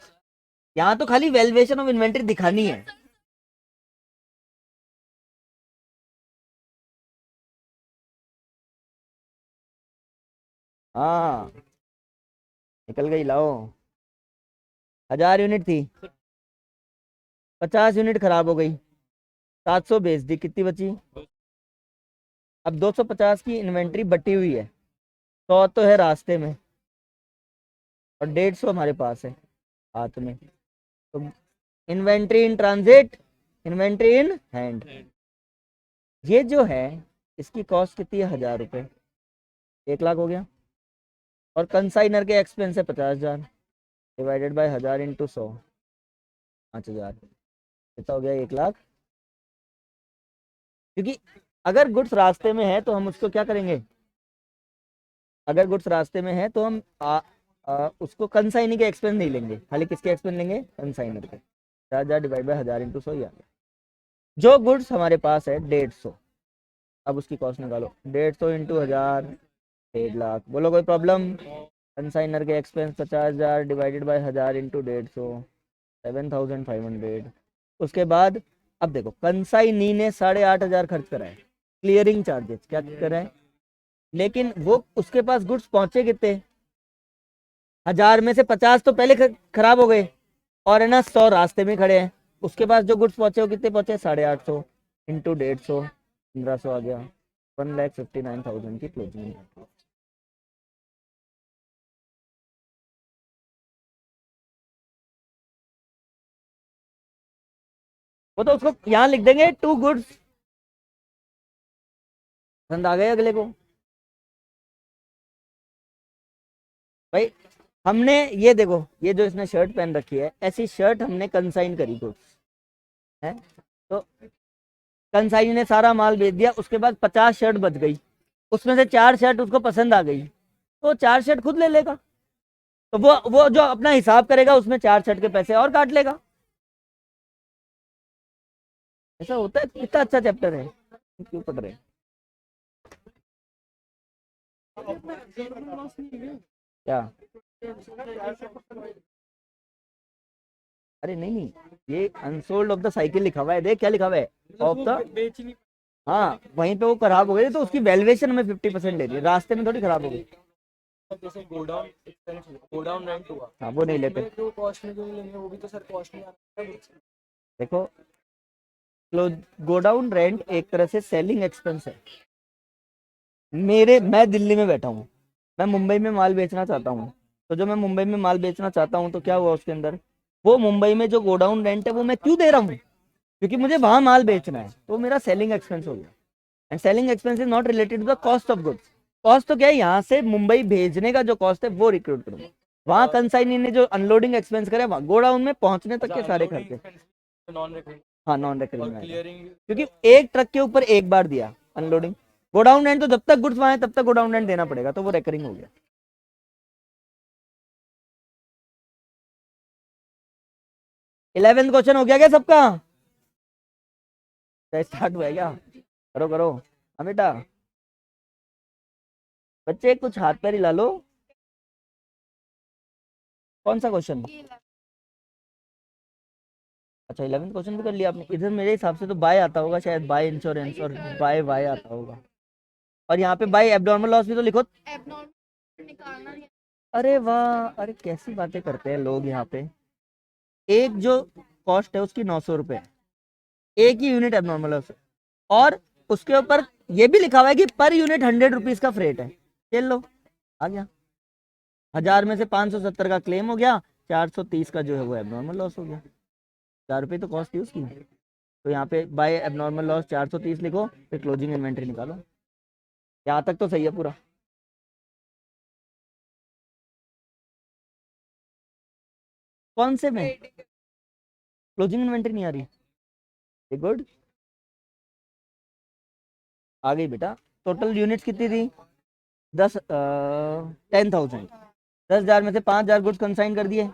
यहाँ तो खाली वैल्यूएशन ऑफ इन्वेंट्री दिखानी है। हाँ निकल गई, लाओ। 1000 यूनिट थी, 50 यूनिट खराब हो गई, 700 बेच दी, कितनी बची? अब 250 की इन्वेंट्री बटी हुई है, 100 तो है रास्ते में और 150 हमारे पास है हाथ में। तो inventory in transit, inventory in hand, ये जो है इसकी कॉस्ट कितनी है, 1000 रुपये, 1 लाख हो गया। और कंसाइनर के एक्सपेंस है 50,000, डिवाइडेड बाय 1000 इंटू 100, 5000, कितना हो गया, 1 लाख। क्योंकि अगर गुड्स रास्ते में है तो हम उसको क्या करेंगे, अगर गुड्स रास्ते में है तो हम उसको कंसाइनी के एक्सपेंस नहीं लेंगे, खाली किसके एक्सपेंस लेंगे, कंसाइनर के। 4000 डिवाइड बाय 1000 इंटू 100 ही आ गया। जो गुड्स हमारे पास है 150, अब उसकी कॉस्ट निकालो, 150 इंटू 1000, 1,50,000। बोलो कोई प्रॉब्लम। कंसाइनर के एक्सपेंस 50,000 डिवाइडेड बाय 1000 इंटू 150, 7,500। उसके बाद अब देखो कंसाइनी ने 8,500 खर्च करा है, क्लियरिंग चार्जेस क्या कराए, लेकिन वो उसके पास गुड्स पहुंचे कितने, 1000 में से 50 तो पहले खराब हो गए और है ना 100 रास्ते में खड़े हैं। उसके पास जो गुड्स पहुंचे वो कितने पहुंचे, 850 इंटू 150, 1500 आ गया, 1,59,000 की क्लोजिंग। वो तो उसको यहाँ लिख देंगे, 2 गुड्स। पसंद आ गए अगले को भाई। हमने ये देखो, ये जो इसने शर्ट पहन रखी है, ऐसी शर्ट हमने कंसाइन करी गुड्स है, तो कंसाइन ने सारा माल बेच दिया, उसके बाद 50 शर्ट बच गई, उसमें से 4 शर्ट उसको पसंद आ गई, तो 4 शर्ट खुद ले लेगा। तो वो जो अपना हिसाब करेगा उसमें 4 शर्ट के पैसे और काट लेगा। ऐसा होता है, कितना अच्छा चैप्टर है, क्यों पढ़ रहे हैं क्या। अरे नहीं नहीं, ये अनसोल्ड ऑफ द साइकिल लिखा हुआ है, देख क्या लिखा हुआ है, ऑफ द। हाँ वहीं पे वो खराब हो गई तो उसकी वैल्यूएशन हमें 50% दे दी, रास्ते में थोड़ी खराब हो गई। जैसे गो डाउन रेंट हुआ, हाँ वो नहीं लेते। जो कॉस्ट में जो लेंगे वो भी तो सर कॉस्ट में आता है। देखो गोडाउन रेंट एक तरह से सेलिंग एक्सपेंस है। मैं दिल्ली में बैठा हूँ, मैं मुंबई में माल बेचना चाहता हूँ, तो जो मैं मुंबई में माल बेचना चाहता हूँ तो क्या हुआ उसके अंदर, वो मुंबई में जो गोडाउन रेंट है वो मैं क्यों दे रहा हूँ, क्योंकि मुझे वहां माल बेचना है, तो मेरा सेलिंग एक्सपेंस हो गया। And selling expense is not related to the cost of goods. Cost तो क्या है, यहाँ से मुंबई भेजने का जो कॉस्ट है वो रिक्रूट करूंगा, वहां कंसाइनी ने जो अनलोडिंग एक्सपेंस करे वहां गोडाउन में पहुंचने तक के सारे खर्चे। नॉन रेकरिंग, हाँ नॉन रेकरिंग में, क्लियरिंग, क्योंकि एक ट्रक के ऊपर एक बार दिया अनलोडिंग, गोडाउन रेंट तो जब तक गुड्स वहां है तब तक गोडाउन रेंट देना पड़ेगा, तो वो रेकरिंग हो गया। 11th क्वेश्चन हो गया क्या सबका, स्टार्ट हुआ है क्या, करो करो। हाँ बेटा, बच्चे कुछ हाथ पैर हिला लो। कौन सा क्वेश्चन, अच्छा 11th क्वेश्चन भी कर लिया आपने। इधर मेरे हिसाब से तो बाय आता होगा शायद, बाय इंश्योरेंस और बाय वाई आता होगा, और यहाँ पे बाय एब्नॉर्मल लॉस भी तो लिखो। अरे वाह, अरे कैसी बातें करते हैं लोग यहाँ पे। एक जो कॉस्ट है उसकी 900 रुपये, एक ही यूनिट एब्नॉर्मल लॉस, और उसके ऊपर ये भी लिखा हुआ है कि पर यूनिट 100 रुपीज का फ्रेट है। चल लो, आ गया, 1000 में से 570 का क्लेम हो गया, 430 का जो है वो एब्नॉर्मल लॉस हो गया, 4 रुपये तो कॉस्ट थी उसकी। तो यहाँ पे बाय एबनॉर्मल लॉस 430 लिखो, फिर क्लोजिंग इन्वेंट्री निकालो। यहाँ तक तो सही है पूरा। कौन से में क्लोजिंग इन्वेंट्री नहीं आ रही, गुड, आ गई बेटा। टोटल यूनिट्स कितनी थी, 10,000। 10,000 में से 5,000 गुड्स कंसाइन कर दिए,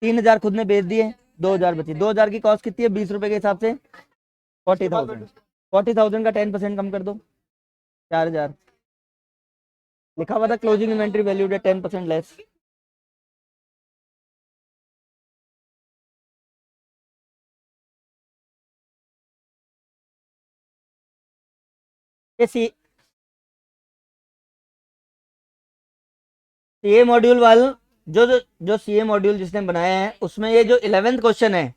3,000 खुद ने बेच दिए, 2,000 बची। 2,000 की कॉस्ट कितनी है 20 रुपए के हिसाब से, 40,000। 40,000 का 10% कम कर दो, 4,000। लिखा हुआ था क्लोजिंग इन्वेंट्री वैल्यूड है 10% लेस। ये सीए मॉड्यूल वाल, जो सीए मॉड्यूल जिसने बनाया है उसमें ये जो 11th क्वेश्चन है,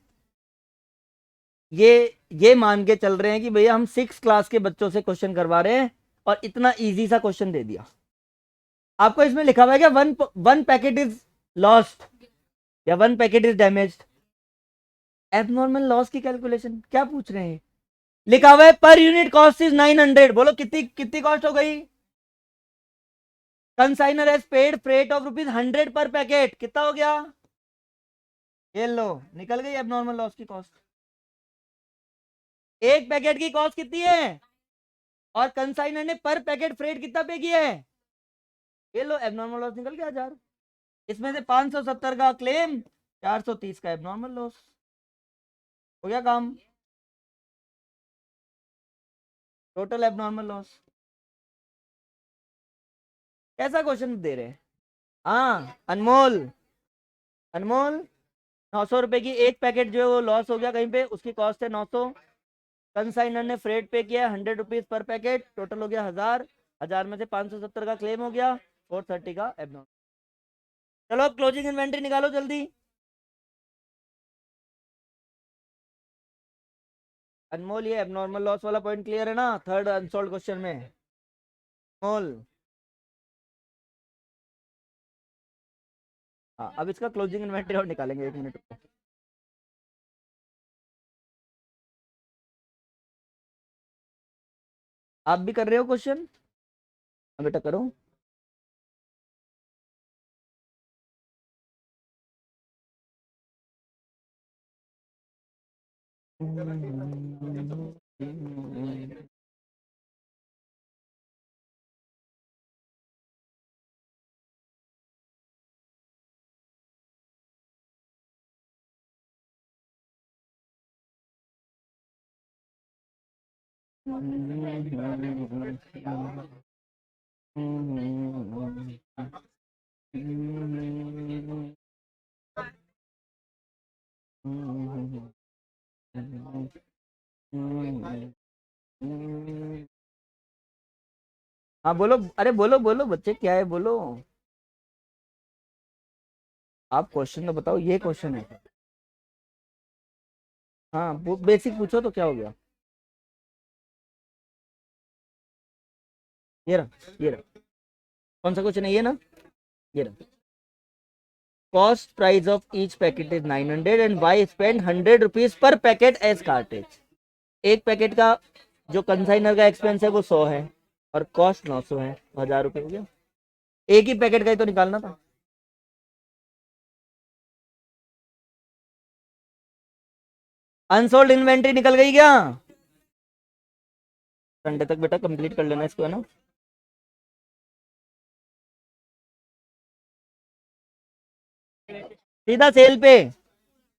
ये ये मान के चल रहे हैं कि भैया हम 6 क्लास के बच्चों से क्वेश्चन करवा रहे हैं और इतना इजी सा क्वेश्चन दे दिया। आपको इसमें लिखा हुआ है क्या वन पैकेट इज लॉस्ट या one packet is damaged? Abnormal loss की कैलकुलेशन क्या पूछ रहे हैं? लिखा हुआ है पर यूनिट कॉस्ट इज 900। बोलो कितनी कितनी कॉस्ट हो गई? Consignor has paid freight of ₹100 per packet. कितना हो गया? ये लो निकल गई एबनॉर्मल लॉस की कॉस्ट। एक पैकेट की कॉस्ट कितनी है और कंसाइनर ने पर पैकेट फ्रेट कितना पे किया है? ये लो एबनॉर्मल लॉस निकल गया 1000। इसमें से 570 का क्लेम, 430 का एबनॉर्मल लॉस। हो गया काम। Total abnormal loss. कैसा क्वेश्चन दे रहे हैं? हाँ अनमोल, अनमोल 900 रुपए की एक पैकेट जो है वो लॉस हो गया कहीं पे, उसकी कॉस्ट है 900। कंसाइनर ने फ्रेट पे किया 100 रुपीज पर पैकेट, टोटल हो गया 1000। 1000 में से 570 का क्लेम हो गया, 430 का एबनॉर्मल। चलो क्लोजिंग इन्वेंट्री निकालो जल्दी। अनमोल ये एबनॉर्मल लॉस वाला पॉइंट क्लियर है ना थर्ड अनसॉल्व क्वेश्चन में? अनमोल हाँ, अब इसका क्लोजिंग इन्वेंट्री और निकालेंगे 1 मिनट रुको। आप भी कर रहे हो क्वेश्चन? हाँ बेटा करो। हाँ बोलो, अरे बोलो बोलो बच्चे क्या है बोलो। आप क्वेश्चन तो बताओ, ये क्वेश्चन है। हाँ बेसिक पूछो तो क्या हो गया? ये रहा, ये रहा। कौन सा क्वेश्चन है? ये ना, ये रहा। Cost price of each packet is 900 and Y spend 100 rupees per packet as cartage. एक पैकेट का जो कंसाइनर का एक्सपेंस है वो 100 है और कॉस्ट 900 है, 1000 रुपये हो गया। एक ही पैकेट का ही तो निकालना था। अनसोल्ड इन्वेंट्री निकल गई क्या? संडे तक बेटा कंप्लीट कर लेना इसको, है ना? सीधा सेल पे,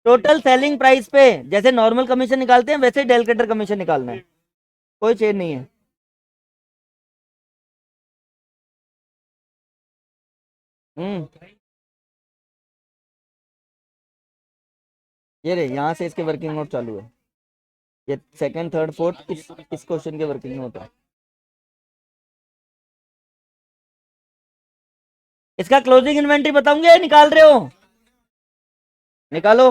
टोटल सेलिंग प्राइस पे जैसे नॉर्मल कमीशन निकालते हैं वैसे डेलकेटर कमीशन निकालना है, कोई चेंज नहीं है। हम्म, ये रे यहाँ से इसके वर्किंग नोट चालू है। ये सेकंड थर्ड फोर्थ इस क्वेश्चन के वर्किंग नोट है। इसका क्लोजिंग इन्वेंट्री बताऊंगे, निकाल रहे हो? निकालो।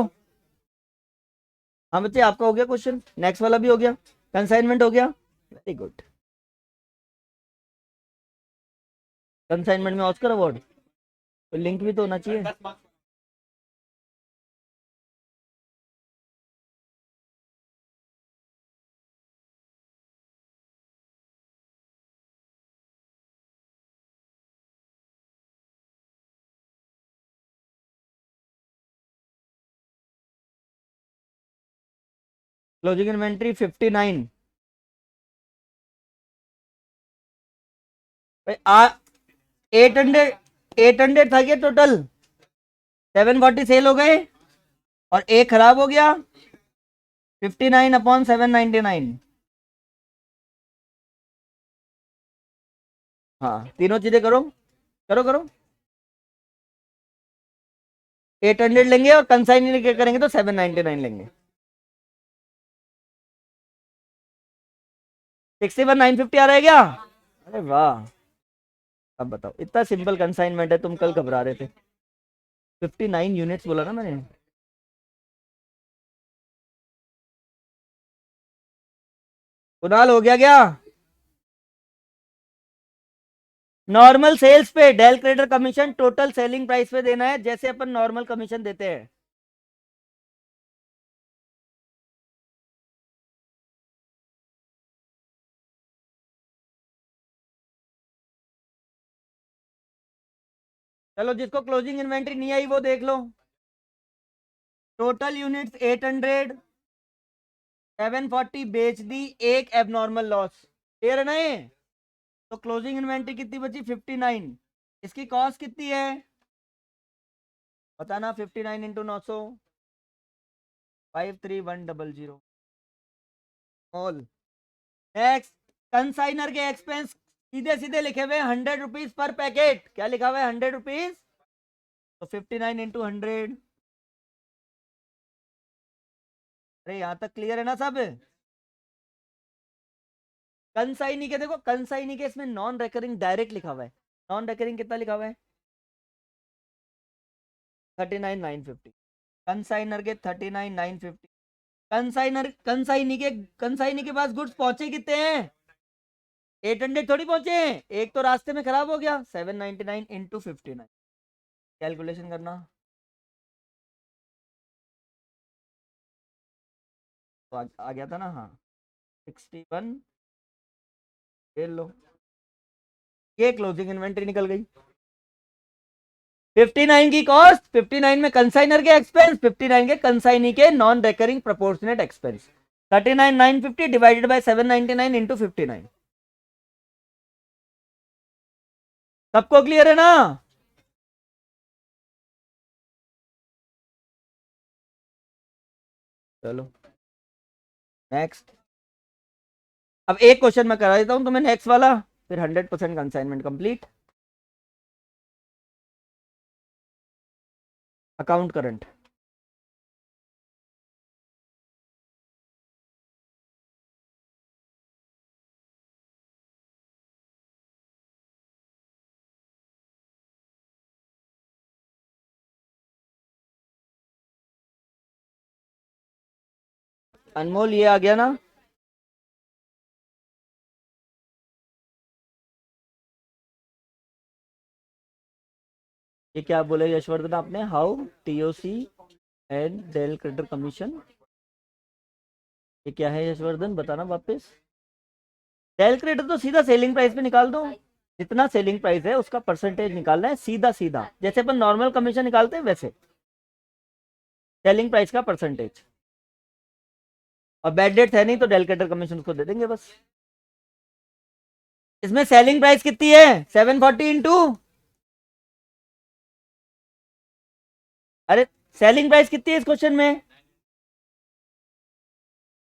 हाँ बच्चे आपका हो गया क्वेश्चन, नेक्स्ट वाला भी हो गया, कंसाइनमेंट हो गया, वेरी गुड। कंसाइनमेंट में ऑस्कर अवार्ड तो लिंक भी तो होना चाहिए। Closing inventory 59। 800 था क्या टोटल? 740 सेल हो गए और एक खराब हो गया, 59/799। हाँ तीनों चीजें करो, करो करो। 800 लेंगे और कंसाइन करेंगे तो 799 लेंगे। 61,950 आ रहा है क्या? अरे वाह। अब बताओ, इतना सिंपल कंसाइनमेंट है, तुम कल घबरा रहे थे। 59 यूनिट्स बोला ना मैंने। कुणाल हो गया क्या? नॉर्मल सेल्स पे del creditor commission total selling price पे देना है, जैसे अपन नॉर्मल कमीशन देते हैं। चलो, जिसको क्लोजिंग इन्वेंट्री नहीं आई वो देख लो। टोटल यूनिट्स 800, 740 बेच दी, एक एबनॉर्मल लॉस। क्लियर है ना ये? तो क्लोजिंग इन्वेंट्री कितनी बची? 59। इसकी कॉस्ट कितनी है बताना? 59 इंटू 900, 53100। ऑल नेक्स्ट, कंसाइनर के एक्सपेंस सीधे सीधे लिखे हुए 100 रुपीज पर पैकेट। क्या लिखा हुआ है? 100 रुपीज। तो 59 इंटू 100। अरे यहां तक क्लियर है ना सब? कंसाइनी के देखो, कंसाइनी के इसमें नॉन रेकरिंग डायरेक्ट लिखा हुआ है। नॉन रेकरिंग कितना लिखा हुआ है? 39,950। कंसाइनर के 39,950। कंसाइनी के पास गुड्स पहुंचे कितने हैं? 800 थोड़ी पहुंचे हैं, एक तो रास्ते में खराब हो गया। 799 इंटू 59, कैलकुलेशन करना। तो आ गया था ना? हाँ, 61। ये लो, ये क्लोजिंग इन्वेंट्री निकल गई। 59 की कॉस्ट, 59 में कंसाइनर के एक्सपेंस, 59 के कंसाइनी के non recurring proportionate expense. 39,950 divided by 799 into 59। सबको क्लियर है ना? चलो नेक्स्ट। अब एक क्वेश्चन मैं करा देता हूं तुम्हें, नेक्स्ट वाला, फिर 100% consignment complete. Account current. Anmol ये आ गया ना? ये क्या बोले यशवर्धन आपने? How TOC and del creditor commission, ये क्या है यशवर्धन? बताना वापस। डेल क्रेडिटर तो सीधा सेलिंग प्राइस पे निकाल दो, जितना सेलिंग प्राइस है उसका परसेंटेज निकालना है, सीधा सीधा जैसे अपन नॉर्मल कमीशन निकालते हैं वैसे, सेलिंग प्राइस का परसेंटेज। और बैड डेट है नहीं तो डेल क्रेडिटर कमीशन उसको दे देंगे बस। इसमें सेलिंग प्राइस कितनी है? 740 इंटू, अरे सेलिंग प्राइस कितनी है इस क्वेश्चन में?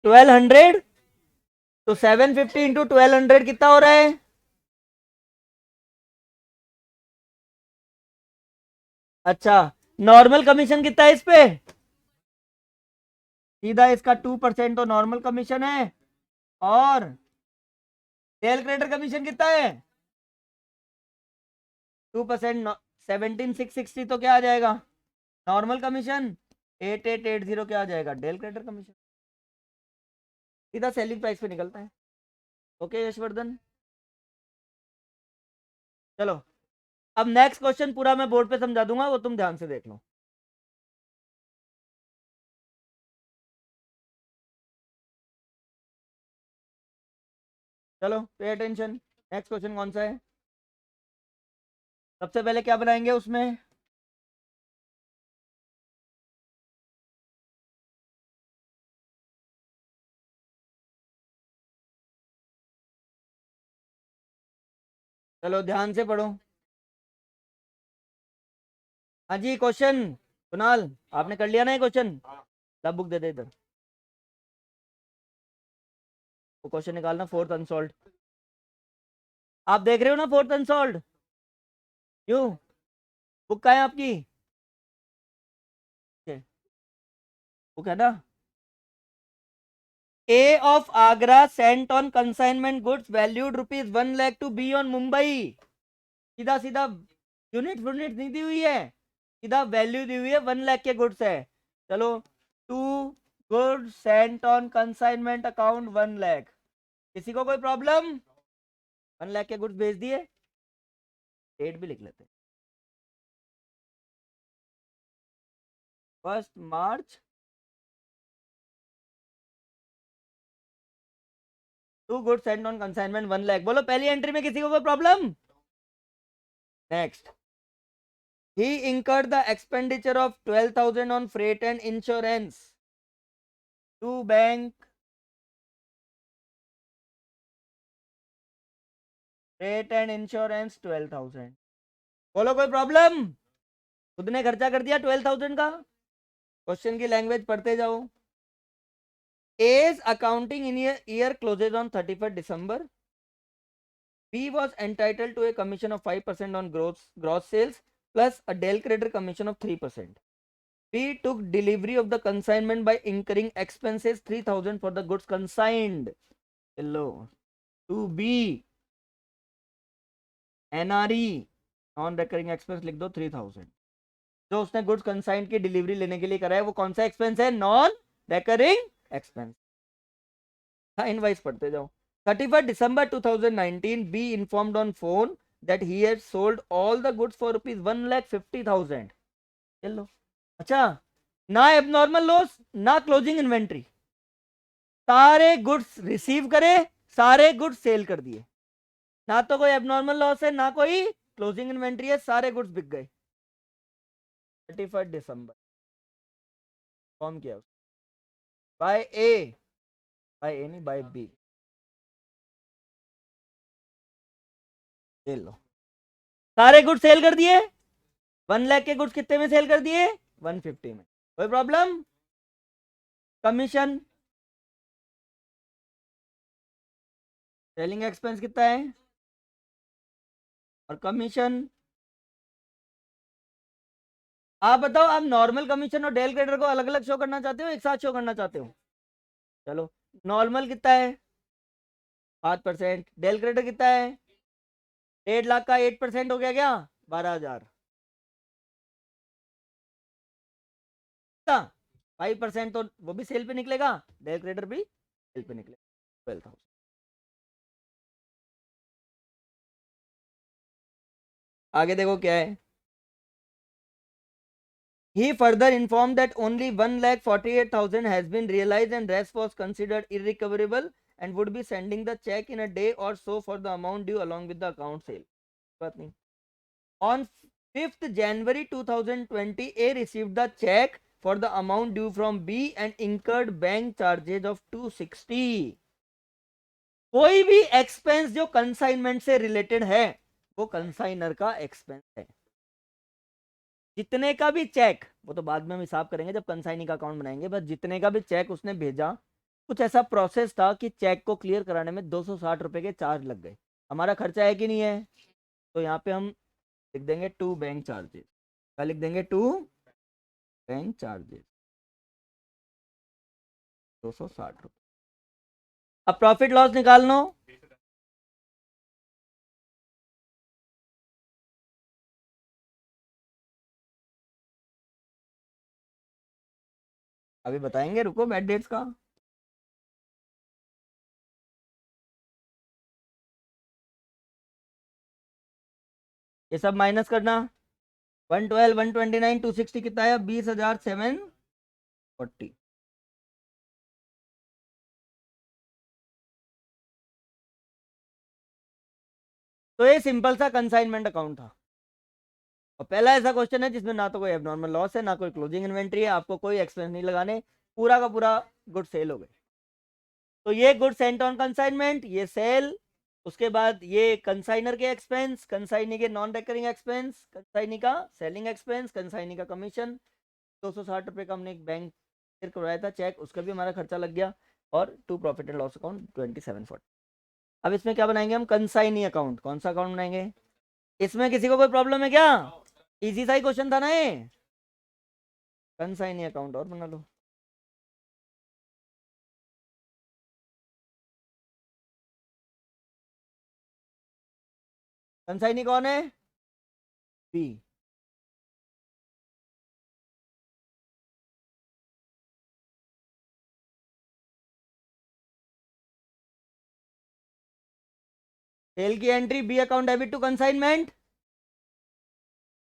1200। तो 750 इंटू 1200 कितना हो रहा है? अच्छा, नॉर्मल कमीशन कितना है इस पे? सीधा इसका 2% तो नॉर्मल कमीशन है। और सेल क्रेडिटर कमीशन कितना है? 2%। 17,660 तो क्या आ जाएगा? Normal commission. 8880 क्या आ जाएगा? Del creditor commission. सीधा सेलिंग प्राइस पे निकलता है। ओके यशवर्धन, चलो अब नेक्स्ट क्वेश्चन पूरा मैं बोर्ड पे समझा दूंगा, वो तुम ध्यान से देख लो। चलो पे अटेंशन। नेक्स्ट क्वेश्चन कौन सा है? सबसे पहले क्या बनाएंगे उसमें? चलो ध्यान से पढ़ो। हाँ जी, क्वेश्चन कुणाल आपने कर लिया ना ये क्वेश्चन? ला बुक दे दे इधर। वो क्वेश्चन निकालना, फोर्थ अनसॉल्व। आप देख रहे हो ना फोर्थ अनसॉल्व? क्यों? बुक कहाँ है आपकी? बुक है ना? A of Agra sent on consignment goods valued rupees 1 lakh to B on Mumbai। सीधा सीधा यूनिट यूनिट नहीं दी हुई है, सीधा वैल्यू दी हुई है, 1 लाख के गुड्स है। चलो, to goods sent on consignment account 1 lakh. किसी को कोई प्रॉब्लम? 1 लाख के गुड्स भेज दिए, डेट भी लिख लेते हैं, 1 मार्च। 2 goods send on consignment 1 lakh. बोलो पहली एंट्री में किसी को कोई problem? Next, he incurred the expenditure of 12,000 on freight and insurance to bank, freight and insurance 12,000। बोलो कोई प्रॉब्लम? खुद ने खर्चा कर दिया 12,000 का। क्वेश्चन की लैंग्वेज पढ़ते जाओ। A's accounting in year closes on 31st December. B was entitled to a commission of 5% on gross sales plus a Dell creditor commission of 3%. B took delivery of the consignment by incurring expenses 3,000 for the goods consigned. Hello. To B, NRE non recurring expense लिख दो 3,000। जो उसने गुड्स कंसाइंड की डिलीवरी लेने के लिए करा है वो कौन सा एक्सपेंस है? Non recurring expense. हाँ, इनवाइस पढ़ते जाओ। 31st December 2019, B informed on phone that he had sold all the goods for rupees 1,50,000। चलो, अच्छा, ना एबनॉर्मल लॉस ना क्लोजिंग इन्वेंट्री, सारे गुड्स रिसीव करे, सारे गुड्स सेल कर दिए, ना तो कोई एबनॉर्मल लॉस है ना कोई क्लोजिंग इन्वेंट्री है, सारे गुड्स बिक गए। 31st December फॉर्म किया बाय ए, नहीं बाय बी। ले लो, सारे गुड्स सेल कर दिए। 1 लाख के गुड्स कितने में सेल कर दिए? 150 में। कोई प्रॉब्लम? कमीशन, सेलिंग एक्सपेंस कितना है और कमीशन? आप बताओ, आप नॉर्मल कमीशन और डेल क्रेडिटर को अलग अलग शो करना चाहते हो, एक साथ शो करना चाहते हो? चलो, नॉर्मल कितना है? 5%। डेल क्रेडिटर कितना है? 1.5 लाख का 8% हो गया क्या? 12,000। 5% तो वो भी सेल पे निकलेगा, डेल क्रेडिटर भी सेल पे निकलेगा, 12,000। आगे देखो क्या है। He further informed that only 1,48,000 has been realized and rest was considered irrecoverable and would be sending the check in a day or so for the amount due along with the account sale। बात नहीं। On 5th January 2020, A received the check for the amount due from B and incurred bank charges of 260। कोई भी एक्सपेंस जो कंसाइनमेंट से रिलेटेड है वो कंसाइनर का एक्सपेंस है। जितने का भी चेक, वो तो बाद में हम हिसाब करेंगे जब कंसाइनी का अकाउंट बनाएंगे, बस जितने का भी चेक उसने भेजा, कुछ ऐसा प्रोसेस था कि चेक को क्लियर कराने में 260 रुपए के चार्ज लग गए। हमारा खर्चा है कि नहीं है? तो यहाँ पे हम लिख देंगे टू बैंक चार्जेस। क्या लिख देंगे? टू बैंक चार्जेस 260 रुपए। अब प्रॉफिट लॉस निकाल लो। अभी बताएंगे, रुको, बैड डेट्स का। ये सब माइनस करना। 112, 129, 260 कितना है? 20,740। तो ये सिंपल सा कंसाइनमेंट अकाउंट था और पहला ऐसा क्वेश्चन है जिसमें ना तो कोई एबनॉर्मल लॉस है ना कोई क्लोजिंग इन्वेंट्री है, आपको कोई एक्सपेंस नहीं लगाने, पूरा का पूरा गुड सेल हो गए। तो ये गुड सेंट ऑन कंसाइनमेंट, ये सेल, उसके बाद ये कंसाइनर के एक्सपेंस, कंसाइनी के नॉन रेकरिंग एक्सपेंस, कंसाइनी का सेलिंग एक्सपेंस, कंसाइनी का कमीशन। 260 रुपये का हमने एक बैंक से करवाया था चेक, उसका भी हमारा खर्चा लग गया। और to profit and loss account 2740। अब इसमें क्या बनाएंगे हम? Consignee account. कौन सा अकाउंट बनाएंगे? इसमें किसी को कोई प्रॉब्लम है क्या? इजी सा ही क्वेश्चन था ना ये। कंसाइनी अकाउंट और बना लो। कंसाइनी कौन है? बी। सेल की entry B account debit to consignment.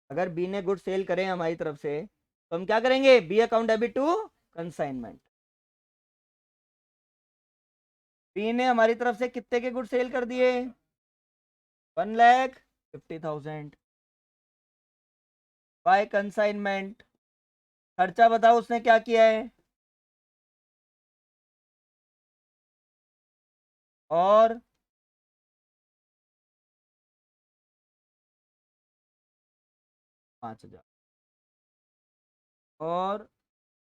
अगर बी ने गुड सेल करे हमारी तरफ से तो हम क्या करेंगे, B account debit to consignment. B ने हमारी तरफ से कितने के गुड सेल कर दिए, 1,50,000 बाय कंसाइनमेंट। खर्चा बताओ उसने क्या किया है, और 5,000 और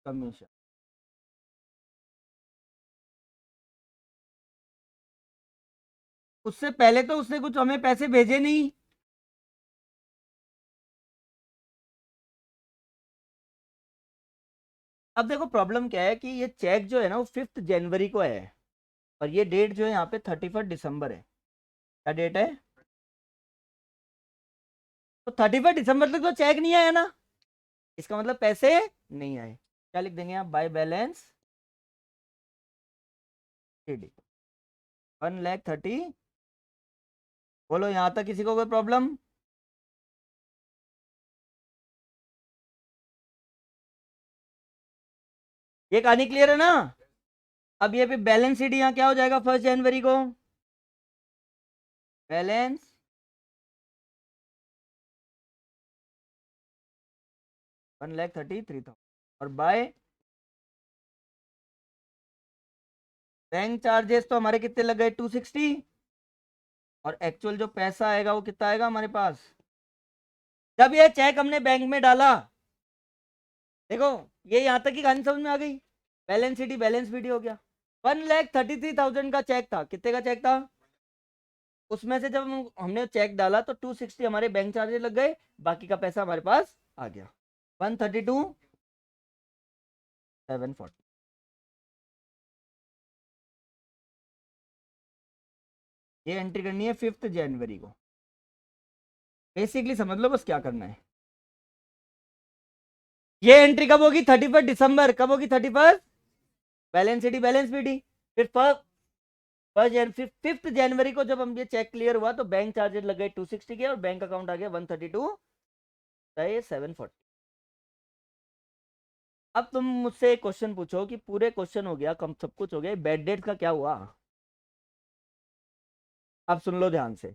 कमीशन। उससे पहले तो उसने कुछ हमें पैसे भेजे नहीं। अब देखो प्रॉब्लम क्या है कि ये चेक जो है ना वो 5 जनवरी को है, और ये डेट जो है यहाँ पे 31 दिसंबर है। क्या डेट है, तो 31 दिसंबर तक तो चेक नहीं आया ना, इसका मतलब पैसे नहीं आए। क्या लिख देंगे आप, बाय बैलेंस डी 1,30,000। बोलो यहां तक किसी को कोई प्रॉब्लम। ये कहानी क्लियर है ना। अब ये पे बैलेंस शीट यहाँ क्या हो जाएगा 1 जनवरी को, बैलेंस 1,33,000 और बाय बैंक चार्जेस तो हमारे कितने लग गए 260, और एक्चुअल जो पैसा आएगा वो कितना आएगा हमारे पास। जब ये चेक हमने बैंक में डाला, देखो ये यहां तक की कहानी समझ में आ गई, बैलेंस शीट बैलेंस शीट हो गया। 1,33,000 का चेक था, कितने का चेक था, उसमें से जब हमने चेक डाला तो 260 हमारे बैंक चार्जेस लग गए, बाकी का पैसा हमारे पास आ गया 132,740। ये एंट्री करनी है 5 जनवरी को। बेसिकली समझ लो बस क्या करना है। ये एंट्री कब होगी, 31 दिसंबर। कब होगी 31, बैलेंस शीट बैलेंस शीट। फिर 5 जनवरी को जब हम ये चेक क्लियर हुआ तो बैंक चार्जेस लग गए 260 के, और बैंक अकाउंट आ गया 132,740। अब तुम मुझसे एक क्वेश्चन पूछो कि पूरे क्वेश्चन हो गया, कम सब कुछ हो गया, बैड डेट का क्या हुआ। अब सुन लो ध्यान से,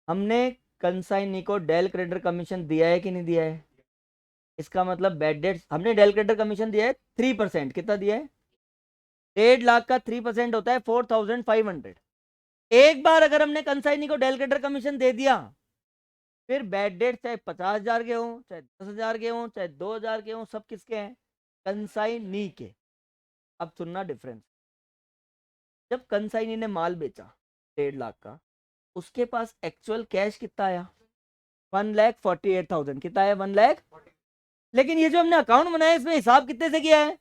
हमने कंसाइनी को डेल क्रेडिटर कमीशन दिया है कि नहीं दिया है, इसका मतलब बैड डेट हमने डेल क्रेडिटर कमीशन दिया है 3%। कितना दिया है, 1.5 लाख का 3% होता है 4,500। एक बार अगर हमने कंसाइनी को डेल क्रेडिटर कमीशन दे दिया, फिर बैड डेट चाहे 50,000 के हों, चाहे 10,000 के हों, चाहे 2,000 के हों, सब किसके हैं, कंसाइनी के। अब सुनना डिफरेंस, जब कंसाइनी ने माल बेचा 1.5 लाख का, उसके पास एक्चुअल कैश कितना आया, 1,48,000। कितना आया, 1,00,000। लेकिन ये जो हमने अकाउंट बनाया इसमें हिसाब कितने से किया है,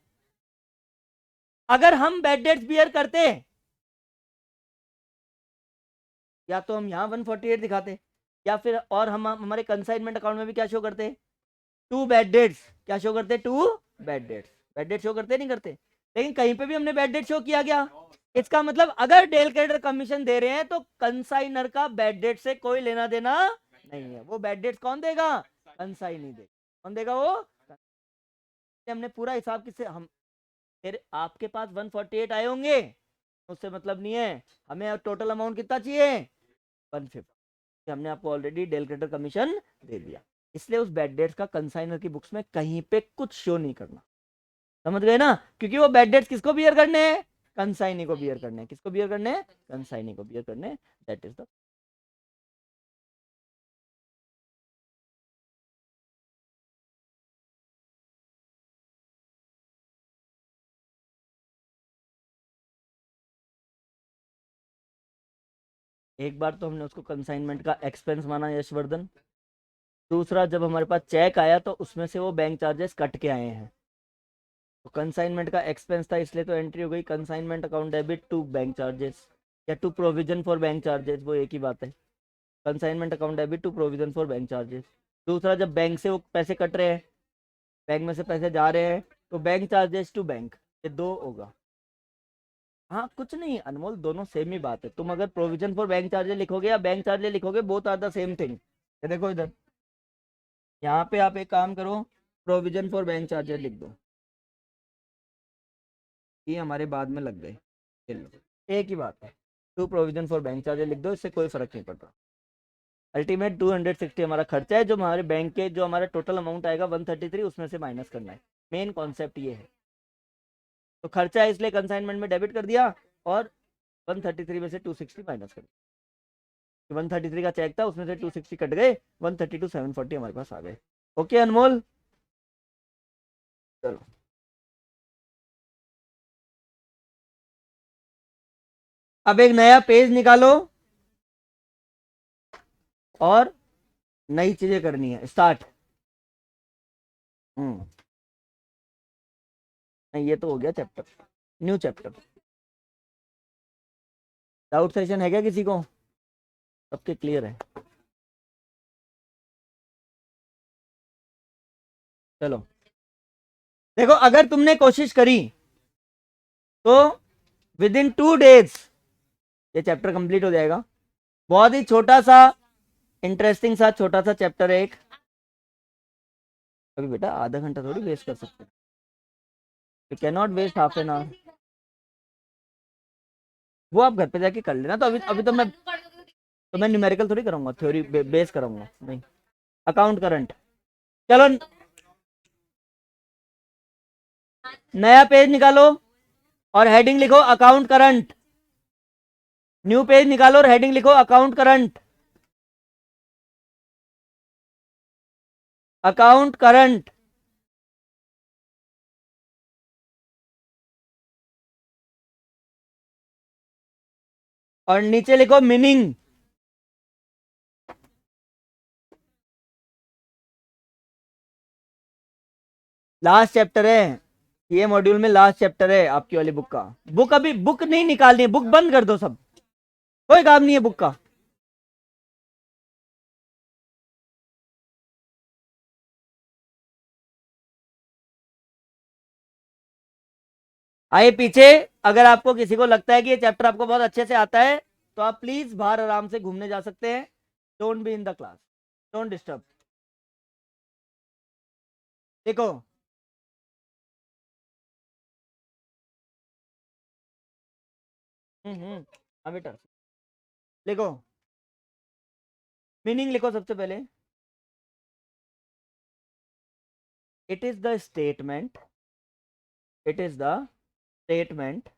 अगर हम बैड डेट्स बियर करते या तो हम यहाँ 148 दिखाते, या फिर और हम हमारे कंसाइनमेंट अकाउंट में भी क्या शो करते, 2 बैड डेट्स। क्या शो करते, 2 bad debts. Bad debt show करते नहीं करते, लेकिन कहीं पे भी हमने बैड डेट शो किया गया। इसका मतलब अगर डेल क्रेडिटर कमीशन दे रहे हैं तो कंसाइनर का बैड डेट से कोई लेना देना नहीं है। वो बैड डेट कौन देगा, कंसाइनी देगा। कौन देगा वो, हमने पूरा हिसाब किससे, हम फिर आपके पास 148 आए होंगे, उससे मतलब नहीं है, हमें टोटल अमाउंट कितना चाहिए 150। हमने आपको ऑलरेडी डेल क्रेडिटर कमीशन दे दिया, इसलिए उस बैड डेट्स का कंसाइनर की बुक्स में कहीं पे कुछ शो नहीं करना। समझ गए ना, क्योंकि वो बैड डेट्स किसको बियर करने हैं, कंसाइनी को बियर करने हैं। किसको बियर करने हैं, कंसाइनी को बियर करने हैं। दैट इज द, एक बार तो हमने उसको कंसाइनमेंट का एक्सपेंस माना यशवर्धन, दूसरा जब हमारे पास चेक आया तो उसमें से वो बैंक चार्जेस कट के आए हैं, तो कंसाइनमेंट का एक्सपेंस था इसलिए तो एंट्री हो गई consignment account debit to bank charges, या to provision for bank charges, वो एक ही बात है। Consignment account debit to provision for bank charges. दूसरा जब बैंक से वो पैसे कट रहे हैं, बैंक में से पैसे जा रहे हैं, तो बैंक चार्जेस टू बैंक, ये दो होगा। हाँ कुछ नहीं अनमोल, दोनों सेम ही बात है। तुम अगर प्रोविजन फॉर बैंक चार्जेस लिखोगे या बैंक चार्जेस लिखोगे, both are the same thing. ये देखो इधर, यहाँ पे आप एक काम करो, प्रोविजन फॉर बैंक चार्जेस लिख दो, ये हमारे बाद में लग गए। ये लो, एक ही बात है। To provision for bank charges लिख दो, इससे कोई फर्क नहीं पड़ता। अल्टीमेट 260 हमारा खर्चा है, जो हमारे बैंक के जो हमारा टोटल अमाउंट आएगा 133, उसमें से माइनस करना है। मेन कॉन्सेप्ट ये है। तो खर्चा है इसलिए कंसाइनमेंट में डेबिट कर दिया, और 133 में से 260 माइनस कर दिया। 133 का चेक था, उसमें से 260 कट गए, 132,740 हमारे पास आ गए। ओके अनमोल, चलो अब एक नया पेज निकालो और नई चीजें करनी है, स्टार्ट। हम्म, नहीं ये तो हो गया chapter, new chapter. Doubt session है क्या किसी को? सबके क्लियर है? चलो देखो, अगर तुमने कोशिश करी तो विद इन 2 डेज ये चैप्टर कंप्लीट हो जाएगा। बहुत ही छोटा सा इंटरेस्टिंग सा छोटा सा चैप्टर है एक। अभी बेटा आधा घंटा थोड़ी वेस्ट कर सकते, you can not waste half an hour. वो आप घर पे जाके कर लेना। तो अभी अभी तो मैं न्यूमेरिकल थोड़ी कराऊंगा, थ्योरी बेस कराऊंगा नहीं। अकाउंट करंट, चलो नया पेज निकालो और हेडिंग लिखो अकाउंट करंट। न्यू पेज निकालो और हेडिंग लिखो अकाउंट करंट। अकाउंट करंट, और नीचे लिखो मीनिंग। लास्ट चैप्टर है ये, मॉड्यूल में लास्ट चैप्टर है आपकी वाली बुक का। बुक अभी बुक नहीं निकालनी है, बुक बंद कर दो सब, कोई काम नहीं है बुक का। आइए पीछे। अगर आपको किसी को लगता है कि ये चैप्टर आपको बहुत अच्छे से आता है, तो आप प्लीज बाहर आराम से घूमने जा सकते हैं। Don't be in the class, don't disturb. देखो हाँ बेटा लिखो, मीनिंग लिखो सबसे पहले। It is the statement, it is the statement,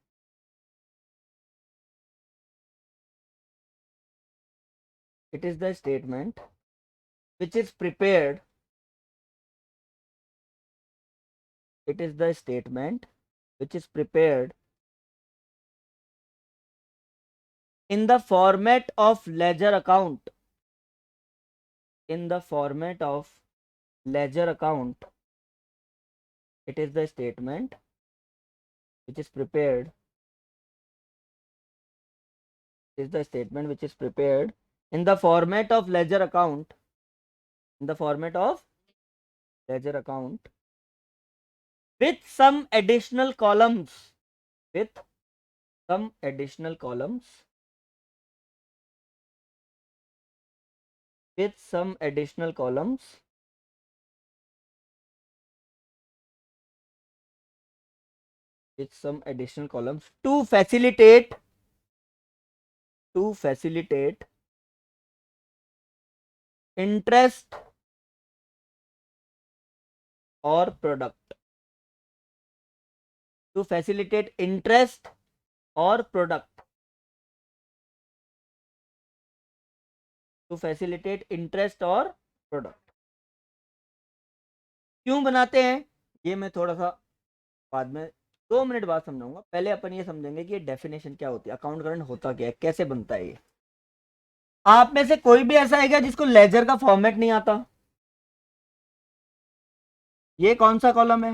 it is the statement which is prepared, it is the statement which is prepared in the format of ledger account, in the format of ledger account. It is the statement which is prepared, is the statement which is prepared in the format of ledger account, in the format of ledger account, with some additional columns, with some additional columns, with some additional columns, with some additional columns to facilitate interest or product, to facilitate interest or product, to facilitate interest और product। क्यों बनाते हैं ये मैं थोड़ा सा बाद में 2 मिनट बाद समझाऊंगा। पहले अपन ये समझेंगे कि ये डेफिनेशन क्या होती है, अकाउंट करंट होता क्या है, कैसे बनता है ये। आप में से कोई भी ऐसा है क्या जिसको लेजर का फॉर्मेट नहीं आता? ये कौन सा कॉलम है?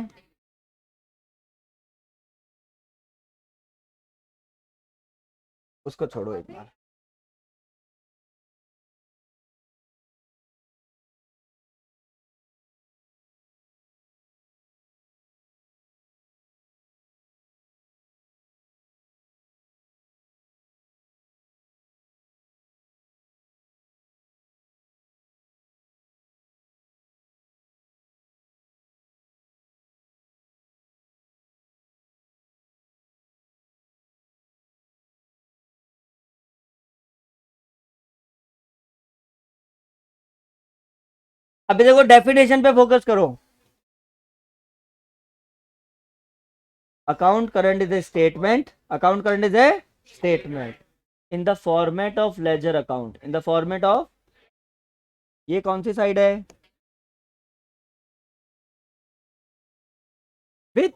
उसको छोड़ो एक बार। अभी देखो डेफिनेशन पे फोकस करो। Account current is a statement, account current is a statement in the format of ledger account, in the format of, ये कौन सी साइड है, with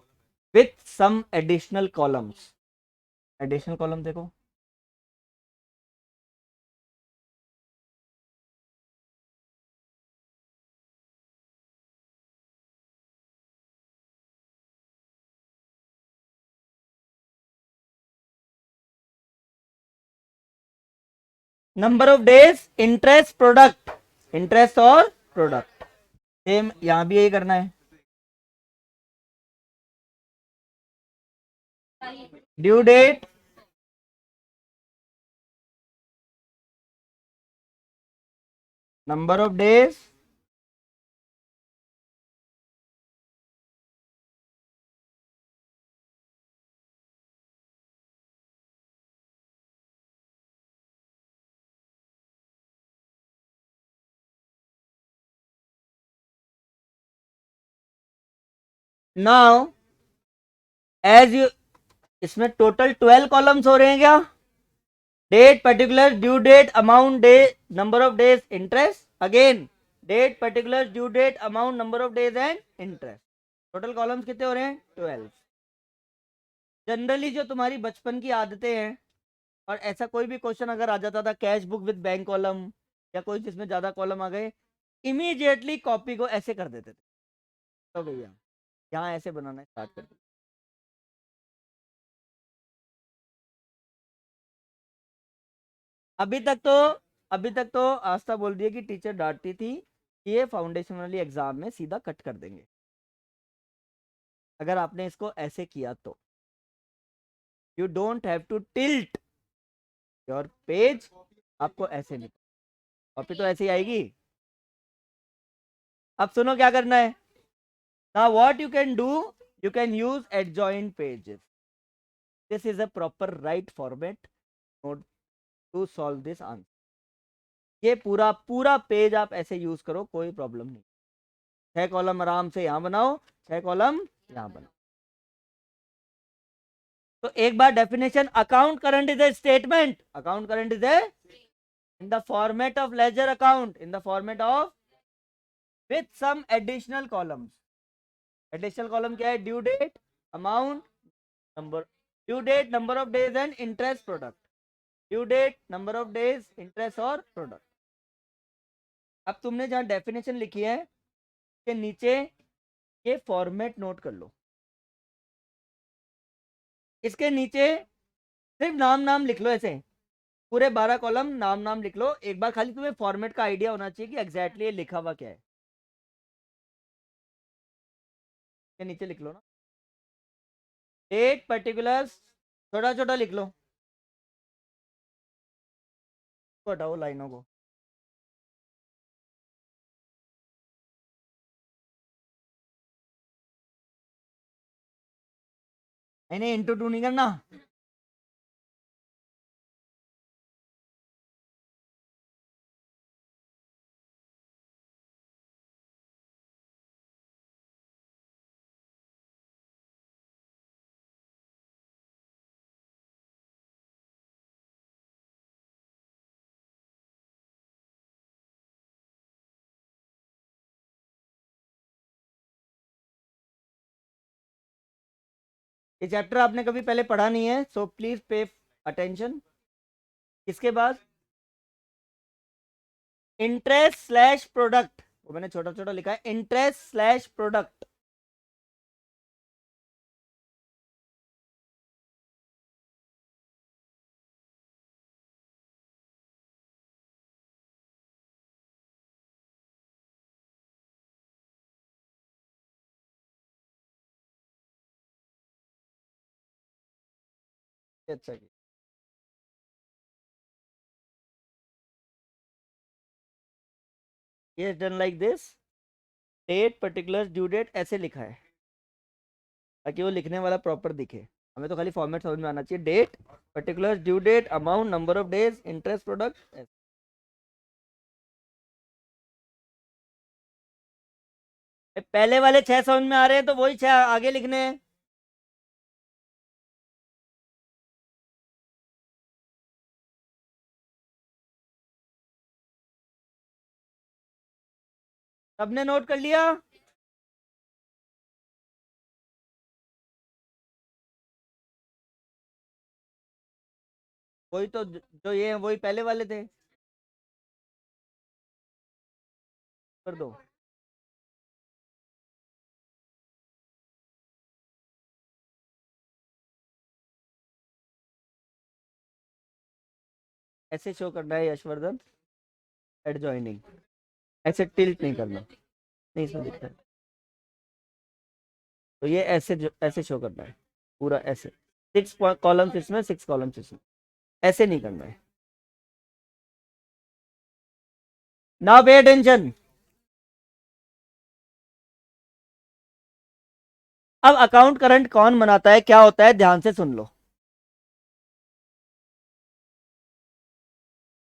with some additional columns, additional column देखो, number of days, interest, product, interest और प्रोडक्ट, सेम यहां भी यही करना है। Due date, number of days, now as you, इसमें टोटल 12 कॉलम्स हो रहे हैं क्या, date, particular, due date, amount, day, number of days, interest, again date, particular, due date, amount, number of days and interest, total columns कितने हो रहे हैं, 12। जनरली जो तुम्हारी बचपन की आदतें हैं, और ऐसा कोई भी क्वेश्चन अगर आ जाता था cash book with bank column, या कोई जिसमें ज्यादा कॉलम आ गए, इमीडिएटली कॉपी को ऐसे कर देते थे, तो भैया यहाँ ऐसे बनाना स्टार्ट कर दिया। अभी तक तो अभी तक तो आस्था बोल दिया कि टीचर डांटती थी कि ये फाउंडेशन वाली एग्जाम में सीधा कट कर देंगे अगर आपने इसको ऐसे किया तो। You don't have to tilt your page, आपको ऐसे नहीं, कॉपी तो ऐसे ही आएगी। अब सुनो क्या करना है, now what you can do, you can use adjoint pages, this is a proper right format note to solve this answer। ये पूरा पूरा पेज आप ऐसे यूज करो, कोई प्रॉब्लम नहीं, 6 कॉलम आराम से यहां बनाओ, 6 कॉलम यहां बनाओ। तो एक बार definition, account current is a statement, account current is a in the format of ledger account, in the format of with some additional columns, additional column क्या है, due date, amount, number, due date, number of days and interest, product, due date, number of days, interest और प्रोडक्ट। अब तुमने जहां डेफिनेशन लिखी है के नीचे ये फॉर्मेट नोट कर लो, इसके नीचे सिर्फ नाम नाम लिख लो, ऐसे पूरे 12 कॉलम नाम नाम लिख लो, एक बार खाली तुम्हें फॉर्मेट का आइडिया होना चाहिए कि एग्जैक्टली ये लिखा हुआ क्या है, के नीचे लिख लो ना, डेट, पर्टिकुलर्स, छोटा छोटा लिख लो, तो हटाओ लाइनों को, नहीं नहीं इंटू टू नहीं करना, ये चैप्टर आपने कभी पहले पढ़ा नहीं है, सो प्लीज पे अटेंशन। इसके बाद इंटरेस्ट स्लैश प्रोडक्ट, वो मैंने छोटा छोटा लिखा है, इंटरेस्ट स्लैश प्रोडक्ट, अच्छा जी, ये done like this, date, particular, due date ऐसे लिखा है ताकि वो लिखने वाला प्रॉपर दिखे, हमें तो खाली फॉर्मेट समझ में आना चाहिए, date, particular, due date, amount, number of days, interest, product. पहले वाले 6 समझ में आ रहे हैं तो वही 6 आगे लिखने हैं। सबने नोट कर लिया? वही तो जो ये हैं, वही पहले वाले थे। कर दो। ऐसे शो करना है यशवर्धन, एडजॉइनिंग, ऐसे टिल्ट नहीं करना, नहीं इसमें दिखता है। तो ये ऐसे ऐसे शो करना है पूरा ऐसे, 6 कॉलम्स इसमें, 6 कॉलम्स इसमें, ऐसे नहीं करना है। Now pay attention. अब अकाउंट करंट कौन बनाता है, क्या होता है, ध्यान से सुन लो।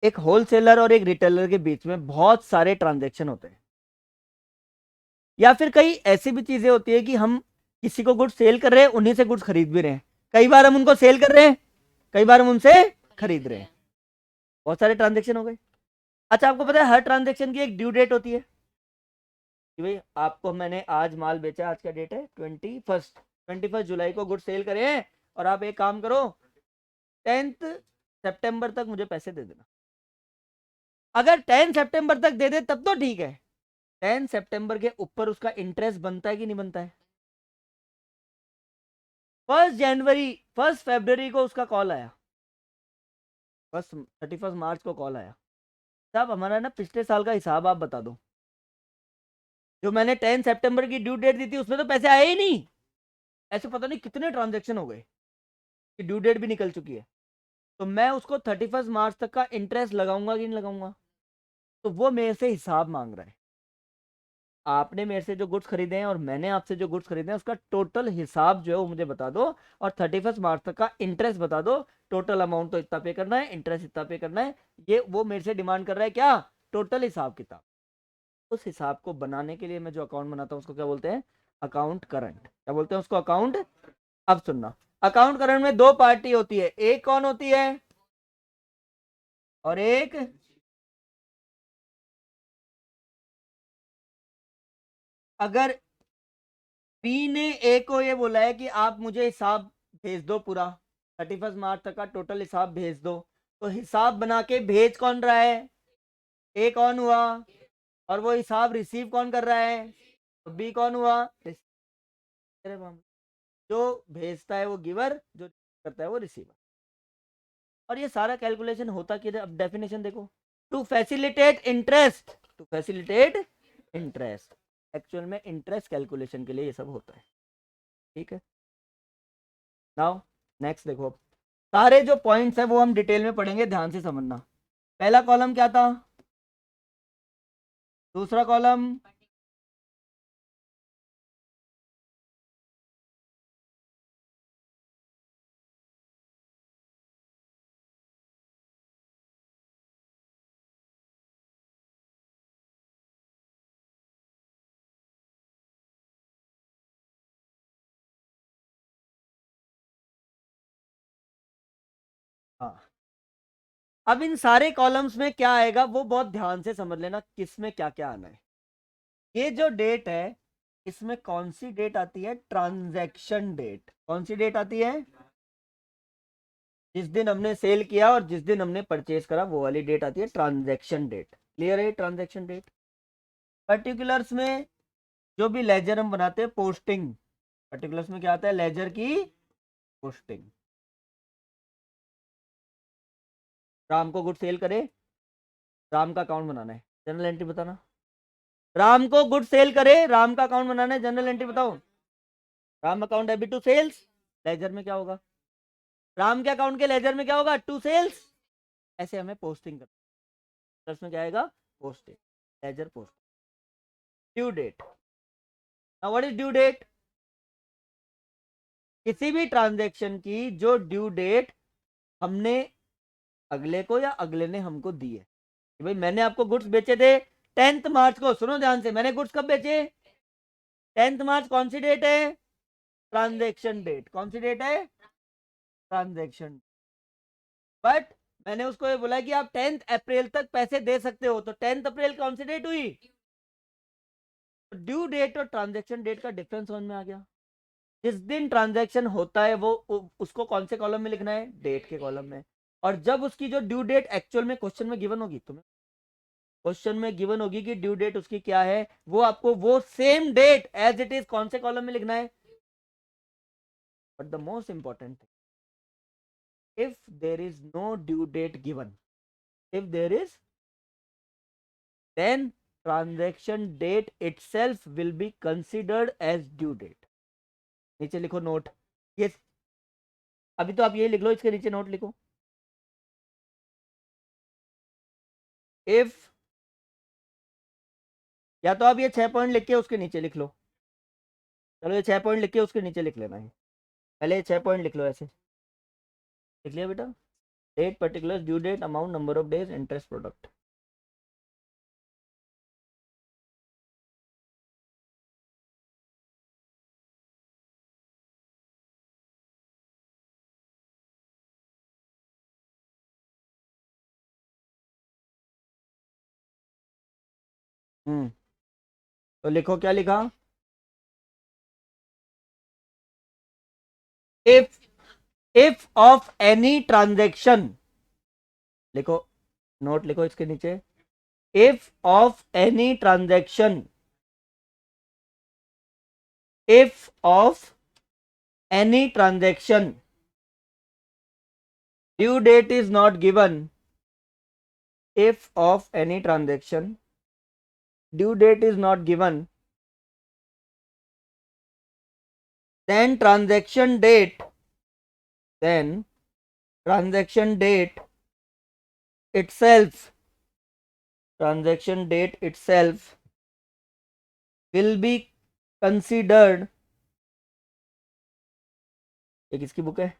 एक होलसेलर और एक रिटेलर के बीच में बहुत सारे ट्रांजैक्शन होते हैं, या फिर कई ऐसी भी चीजें होती है कि हम किसी को गुड्स सेल कर रहे हैं, उन्हीं से गुड्स खरीद भी रहे हैं। कई बार हम उनको सेल कर रहे हैं, कई बार हम उनसे खरीद रहे हैं। बहुत सारे ट्रांजैक्शन हो गए। अच्छा, आपको पता है हर ट्रांजैक्शन की एक ड्यू डेट होती है कि भाई आपको मैंने आज माल बेचा, आज का डेट है 21 जुलाई को गुड्स सेल करे हैं, और आप एक काम करो 10 सितंबर तक मुझे पैसे दे देना। अगर 10 सितंबर तक दे दे तब तो ठीक है, 10 सितंबर के ऊपर उसका इंटरेस्ट बनता है कि नहीं बनता है? 1 फरवरी को उसका कॉल आया, 31 मार्च को कॉल आया, साहब हमारा ना पिछले साल का हिसाब आप बता दो, जो मैंने 10 सितंबर की ड्यू डेट दी थी उसमें तो पैसे आए ही नहीं। ऐसे पता नहीं कितने ट्रांजेक्शन हो गए कि ड्यू डेट भी निकल चुकी है। तो मैं उसको 31 मार्च तक का इंटरेस्ट लगाऊंगा कि नहीं लगाऊंगा? तो वो मेरे से हिसाब मांग रहा है। आपने मेरे से जो गुड्स खरीदे हैं और मैंने आपसे जो गुड्स खरीदे हैं उसका टोटल हिसाब जो है वो मुझे बता दो, और 31 मार्च तक का इंटरेस्ट बता दो। टोटल अमाउंट तो इतना पे करना है, इंटरेस्ट इतना पे करना है। ये वो मेरे से डिमांड कर रहा है, क्या? टोटल हिसाब किताब। उस हिसाब को बनाने के लिए मैं जो अकाउंट बनाता हूँ उसको क्या बोलते हैं? Account current. क्या बोलते हैं उसको? अकाउंट। अब सुनना, अकाउंट करंट में दो पार्टी होती है, एक कौन होती है और एक, अगर बी ने ए को ये बोला है कि आप मुझे हिसाब भेज दो पूरा, 31 मार्च तक का टोटल हिसाब भेज दो, तो हिसाब बना के भेज कौन रहा है? ए कौन हुआ? और वो हिसाब रिसीव कौन कर रहा है? तो बी कौन हुआ? जो भेजता है वो गिवर, जो करता है वो रिसीवर। और ये सारा कैलकुलेशन होता कि, अब डेफिनेशन देखो, to facilitate interest, to facilitate interest, actual में इंटरेस्ट कैलकुलेशन के लिए ये सब होता है। ठीक है, नाउ नेक्स्ट देखो, अब सारे जो पॉइंट्स है वो हम डिटेल में पढ़ेंगे, ध्यान से समझना। पहला कॉलम क्या था, दूसरा कॉलम, हाँ। अब इन सारे कॉलम्स में क्या आएगा वो बहुत ध्यान से समझ लेना, किस में क्या क्या आना है। ये जो डेट है इसमें कौन सी डेट आती है? Transaction date. कौन सी डेट आती है? जिस दिन हमने सेल किया और जिस दिन हमने परचेज करा वो वाली डेट आती है ट्रांजैक्शन डेट। क्लियर है? Transaction date. पर्टिकुलर्स में जो भी लेजर हम बनाते हैं, पोस्टिंग, पर्टिकुलर्स में क्या आता है? लेजर की पोस्टिंग। राम को गुड सेल करे, राम का अकाउंट बनाना है, जनरल एंट्री बताना। राम को गुड सेल करे, राम का अकाउंट बनाना है, जनरल एंट्री बताओ। Ram account debit to sales, ledger में क्या होगा? राम के अकाउंट के लेजर में क्या होगा? To sales. ऐसे हमें पोस्टिंग करना, में क्या आएगा? Posting, ledger post. Due date, now what is due date? किसी भी ट्रांजैक्शन की जो ड्यू डेट हमने अगले को या अगले ने हमको दी है, कि भाई मैंने आपको गुड्स बेचे थे 10 मार्च को। सुनो ध्यान से, मैंने गुड्स कब बेचे? 10th मार्च कौन सी डेट है? Transaction date. कौन सी डेट है? ट्रांजैक्शन। बट मैंने उसको ये बोला कि आप 10th अप्रैल तक पैसे दे सकते हो, तो 10th अप्रैल कौन सी डेट हुई? ड्यू डेट और ट्रांजैक्शन डेट का डिफरेंस समझ में आ गया। जिस दिन ट्रांजैक्शन होता है वो उसको कौन से कॉलम में लिखना है? डेट के कॉलम में। और जब उसकी जो ड्यू डेट एक्चुअल में क्वेश्चन में गिवन होगी, तुम्हें क्वेश्चन में गिवन होगी कि ड्यू डेट उसकी क्या है, वो आपको वो same date as it is कौन से कॉलम में लिखना है? But the most important thing, if there is no due date given, if there is, then transaction date itself will be considered as due date। नीचे लिखो नोट। ये अभी तो आप ये लिख लो, इसके नीचे नोट लिखो। इफ, या तो आप ये 6 पॉइंट लिख के उसके नीचे लिख लो। चलो ये 6 पॉइंट लिख के उसके नीचे लिख लेना है। पहले ये 6 पॉइंट लिख लो, ऐसे लिख लिया बेटा? Date, particular, due date, amount, number of days, interest, product. तो लिखो, क्या लिखा? इफ ऑफ एनी ट्रांजेक्शन, लिखो नोट लिखो इसके नीचे। If of any transaction, if of any transaction due date is not given, if of any transaction due date is not given, then transaction date itself will be considered, ये किसकी बुक है?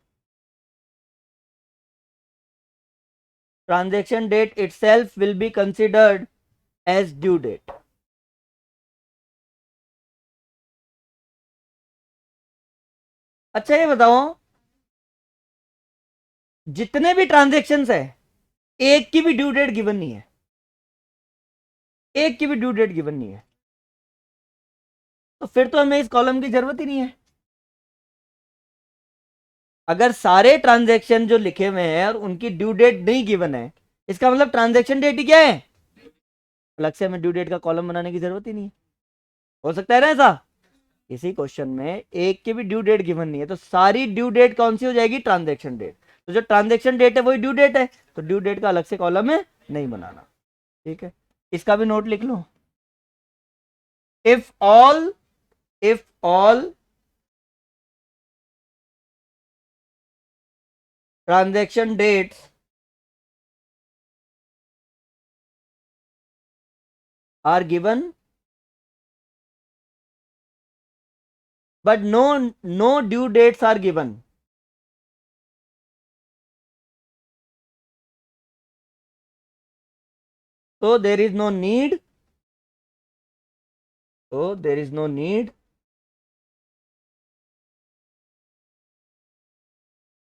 Transaction date itself will be considered as due date। अच्छा ये बताओ, जितने भी ट्रांजेक्शन्स है, एक की भी ड्यू डेट गिवन नहीं है, एक की भी ड्यू डेट गिवन नहीं है, तो फिर तो हमें इस कॉलम की जरूरत ही नहीं है। अगर सारे ट्रांजैक्शन जो लिखे हुए हैं और उनकी ड्यू डेट नहीं गिवन है, इसका मतलब ट्रांजैक्शन डेट ही क्या है? अलग से हमें ड्यू डेट का कॉलम बनाने की जरूरत ही नहीं है। हो सकता है ना ऐसा? इसी क्वेश्चन में एक की भी ड्यू डेट गिवन नहीं है, तो सारी ड्यू डेट कौन सी हो जाएगी? Transaction date. तो जो ट्रांजैक्शन डेट है वही ड्यू डेट है, तो ड्यू डेट का अलग से कॉलम है नहीं बनाना। ठीक है, इसका भी नोट लिख लो। If all transaction dates are given but no due dates are given, so there is no need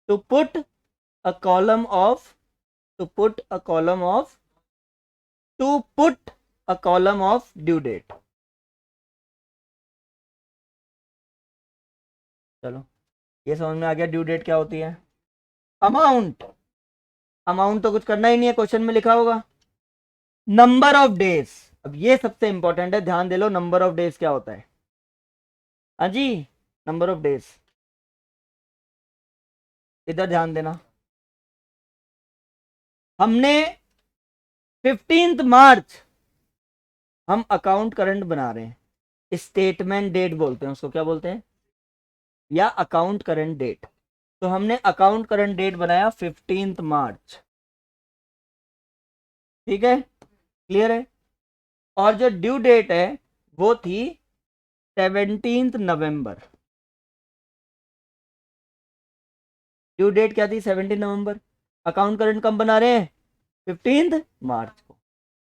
to put a column of due date। चलो ये समझ में आ गया ड्यू डेट क्या होती है। अमाउंट तो कुछ करना ही नहीं है, क्वेश्चन में लिखा होगा। नंबर ऑफ डेज, अब ये सबसे इंपॉर्टेंट है, ध्यान दे लो। नंबर ऑफ डेज क्या होता है? हाँ जी, नंबर ऑफ डेज, इधर ध्यान देना। हमने 15 मार्च हम अकाउंट करंट बना रहे हैं, स्टेटमेंट डेट बोलते हैं उसको, क्या बोलते हैं? या अकाउंट करंट डेट। तो हमने अकाउंट करंट डेट बनाया 15 मार्च। ठीक है, क्लियर है? और जो ड्यू डेट है वो थी 17 नवंबर। ड्यू डेट क्या थी? 17 नवंबर। अकाउंट करंट कब बना रहे हैं? 15 मार्च को।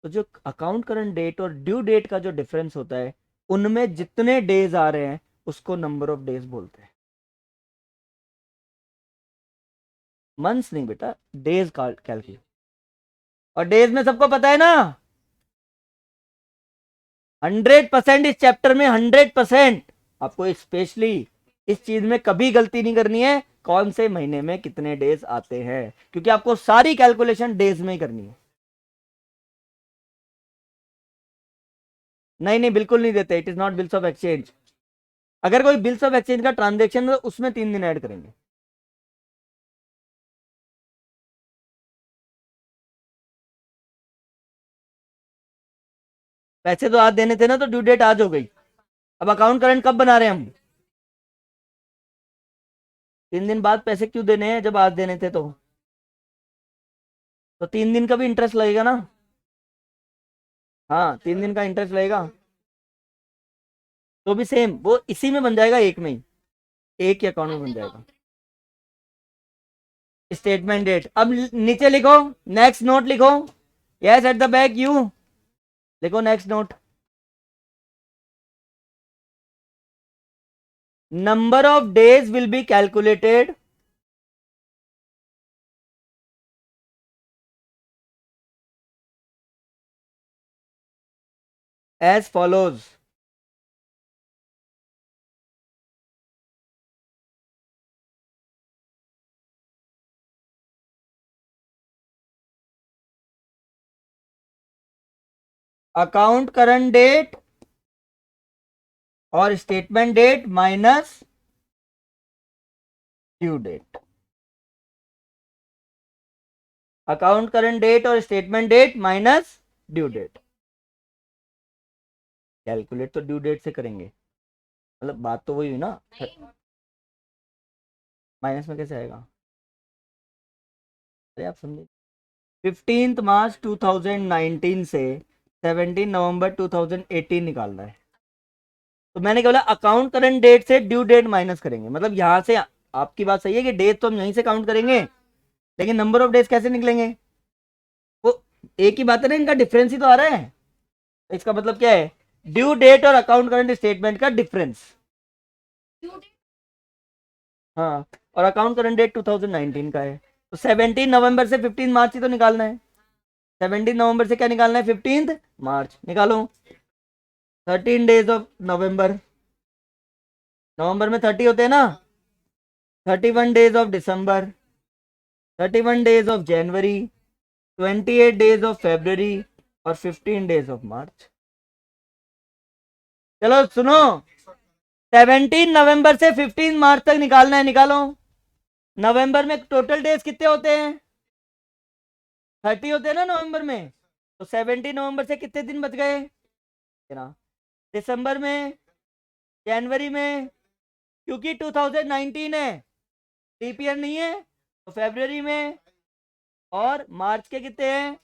तो जो अकाउंट करंट डेट और ड्यू डेट का जो डिफरेंस होता है उनमें जितने डेज आ रहे हैं उसको नंबर ऑफ डेज बोलते हैं। मंथ्स नहीं बेटा, डेज कैलकुलेट। और डेज में सबको पता है ना, 100% इस चैप्टर में 100%। आपको स्पेशली इस चीज में कभी गलती नहीं करनी है, कौन से महीने में कितने डेज आते हैं, क्योंकि आपको सारी कैलकुलेशन डेज में ही करनी है। नहीं नहीं, बिल्कुल नहीं देते, it is not bills of exchange. अगर कोई बिल्स ऑफ एक्सचेंज का ट्रांजेक्शन है तो उसमें 3 दिन ऐड करेंगे। पैसे तो आज देने थे ना, तो ड्यू डेट आज हो गई। अब अकाउंट करंट कब बना रहे हैं हम? 3 दिन बाद पैसे क्यों देने हैं जब आज देने थे? तो 3 दिन का भी इंटरेस्ट लगेगा ना। हाँ, 3 दिन का इंटरेस्ट लगेगा। तो भी सेम वो इसी में बन जाएगा, एक में ही, एक ही अकाउंट में बन जाएगा। स्टेटमेंट डेट अब नीचे लिखो, नेक्स्ट नोट लिखो। Yes, at the back you लिखो next note. Number of days will be calculated as follows. Account current date और statement date minus due date. Account current date और statement date minus due date. Calculate तो ड्यू डेट से करेंगे, मतलब बात तो वही हुई ना। माइनस में कैसे आएगा? अरे आप समझे, 15 मार्च 2019 से 17 नवंबर 2018 निकालना है। तो मैंने क्या बोला, अकाउंट करंट डेट से ड्यू डेट माइनस करेंगे, मतलब यहां से आपकी बात सही है कि डेट तो हम यहीं से काउंट करेंगे, लेकिन नंबर ऑफ डेज कैसे निकलेंगे? वो एक ही बात है ना, इनका डिफरेंस ही तो आ रहा है। इसका मतलब क्या है? ड्यू डेट और अकाउंट करंट स्टेटमेंट का डिफरेंस। हाँ, और अकाउंट करंट डेट 2019 का है, तो 17 नवंबर से 15 मार्च ही तो निकालना है। 17 नवंबर से क्या निकालना है? 15 मार्च निकालो। 13 डेज ऑफ नवंबर, नवंबर में 30 होते हैं ना। 31 days of December, 31 days of January, 28 days of February और 15 डेज ऑफ मार्च। चलो सुनो, 17 नवंबर से 15 मार्च तक निकालना है, निकालो। नवंबर में टोटल डेज कितने होते हैं? 30 होते हैं ना नवंबर में, तो 17 नवंबर से कितने दिन बच गए? दिसंबर में, जनवरी में, क्योंकि 2019 है, टीपीआर नहीं है, तो फरवरी में, और मार्च के कितने हैं?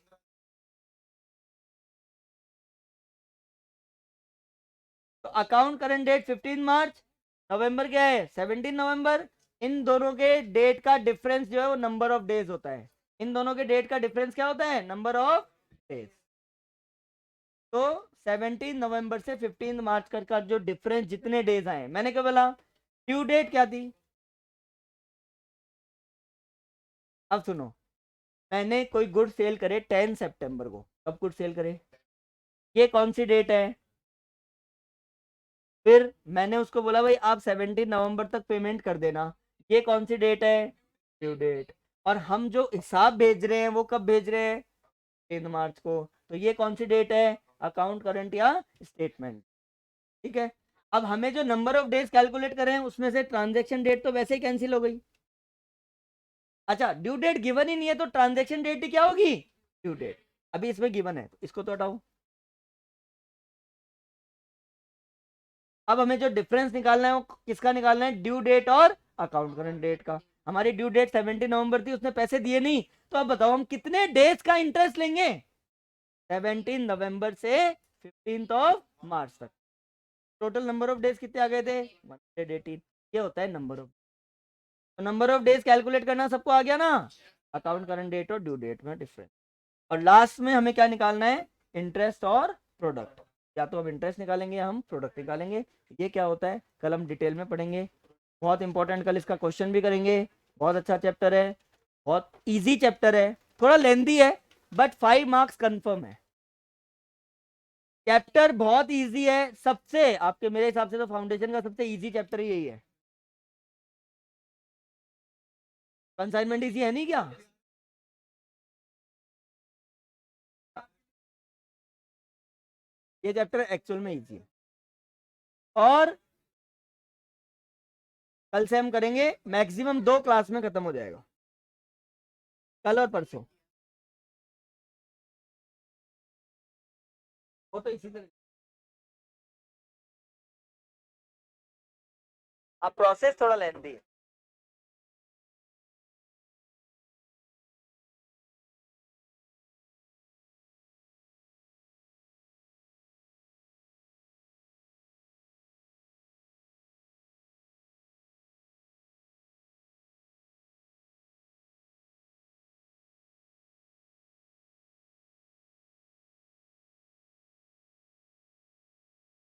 तो अकाउंट करंट डेट 15 मार्च, नवंबर क्या है? 17 नवंबर। इन दोनों के डेट का डिफरेंस जो है वो नंबर ऑफ डेज होता है। इन दोनों के डेट का डिफरेंस क्या होता है? Number of days. तो 17 नवंबर से 15 मार्च का जो डिफरेंस, जितने डेज आए, मैंने क्या बोला? ड्यू डेट क्या थी? अब सुनो, मैंने कोई गुड सेल करे 10 सितंबर को, कब गुड सेल करे? ये कौन सी डेट है? फिर मैंने उसको बोला भाई आप 17 नवंबर तक पेमेंट कर देना, ये कौन सी डेट है? Due date. और हम जो हिसाब भेज रहे हैं वो कब भेज रहे हैं? 3 मार्च को, तो ये कौन सी डेट है? अकाउंट करंट या स्टेटमेंट। ठीक है। अब हमें जो नंबर ऑफ डेज कैलकुलेट करें उसमें से ट्रांजेक्शन डेट तो वैसे ही कैंसिल हो गई। अच्छा, ड्यू डेट गिवन ही नहीं है तो ट्रांजेक्शन डेट ही क्या होगी? Due date. अभी इसमें गिवन है तो इसको तो हटाओ। अब हमें जो डिफरेंस निकालना है वो किसका निकालना है? ड्यू डेट और अकाउंट करंट डेट का। हमारी ड्यू डेट 17 नवंबर थी, उसने पैसे दिए नहीं, तो अब बताओ हम कितने डेज का इंटरेस्ट लेंगे? 17 नवंबर से 15 मार्च तक। टोटल नंबर ऑफ डेज कितने आ गए थे? 118। ये होता है नंबर ऑफ। तो नंबर ऑफ डेज कैलकुलेट करना सबको आ गया ना? अकाउंट करंट डेट और ड्यू डेट में डिफरेंस। और लास्ट में हमें क्या निकालना है? इंटरेस्ट और प्रोडक्ट। या तो हम इंटरेस्ट निकालेंगे या हम प्रोडक्ट निकालेंगे। ये क्या होता है कल हम डिटेल में पढ़ेंगे, बहुत इंपॉर्टेंट, कल इसका क्वेश्चन भी करेंगे। बहुत अच्छा चैप्टर है, बहुत इजी चैप्टर है, थोड़ा लेंदी है बट 5 मार्क्स कंफर्म है। चैप्टर बहुत इजी है सबसे, आपके मेरे हिसाब से तो फाउंडेशन का सबसे इजी चैप्टर ही यही है। कंसाइनमेंट इजी है नहीं क्या? ये चैप्टर एक्चुअल में इजी है। और कल से हम करेंगे, मैक्सिमम 2 क्लास में खत्म हो जाएगा, कल और परसों। वो तो इसी तरह, अब प्रोसेस थोड़ा लेंदी है।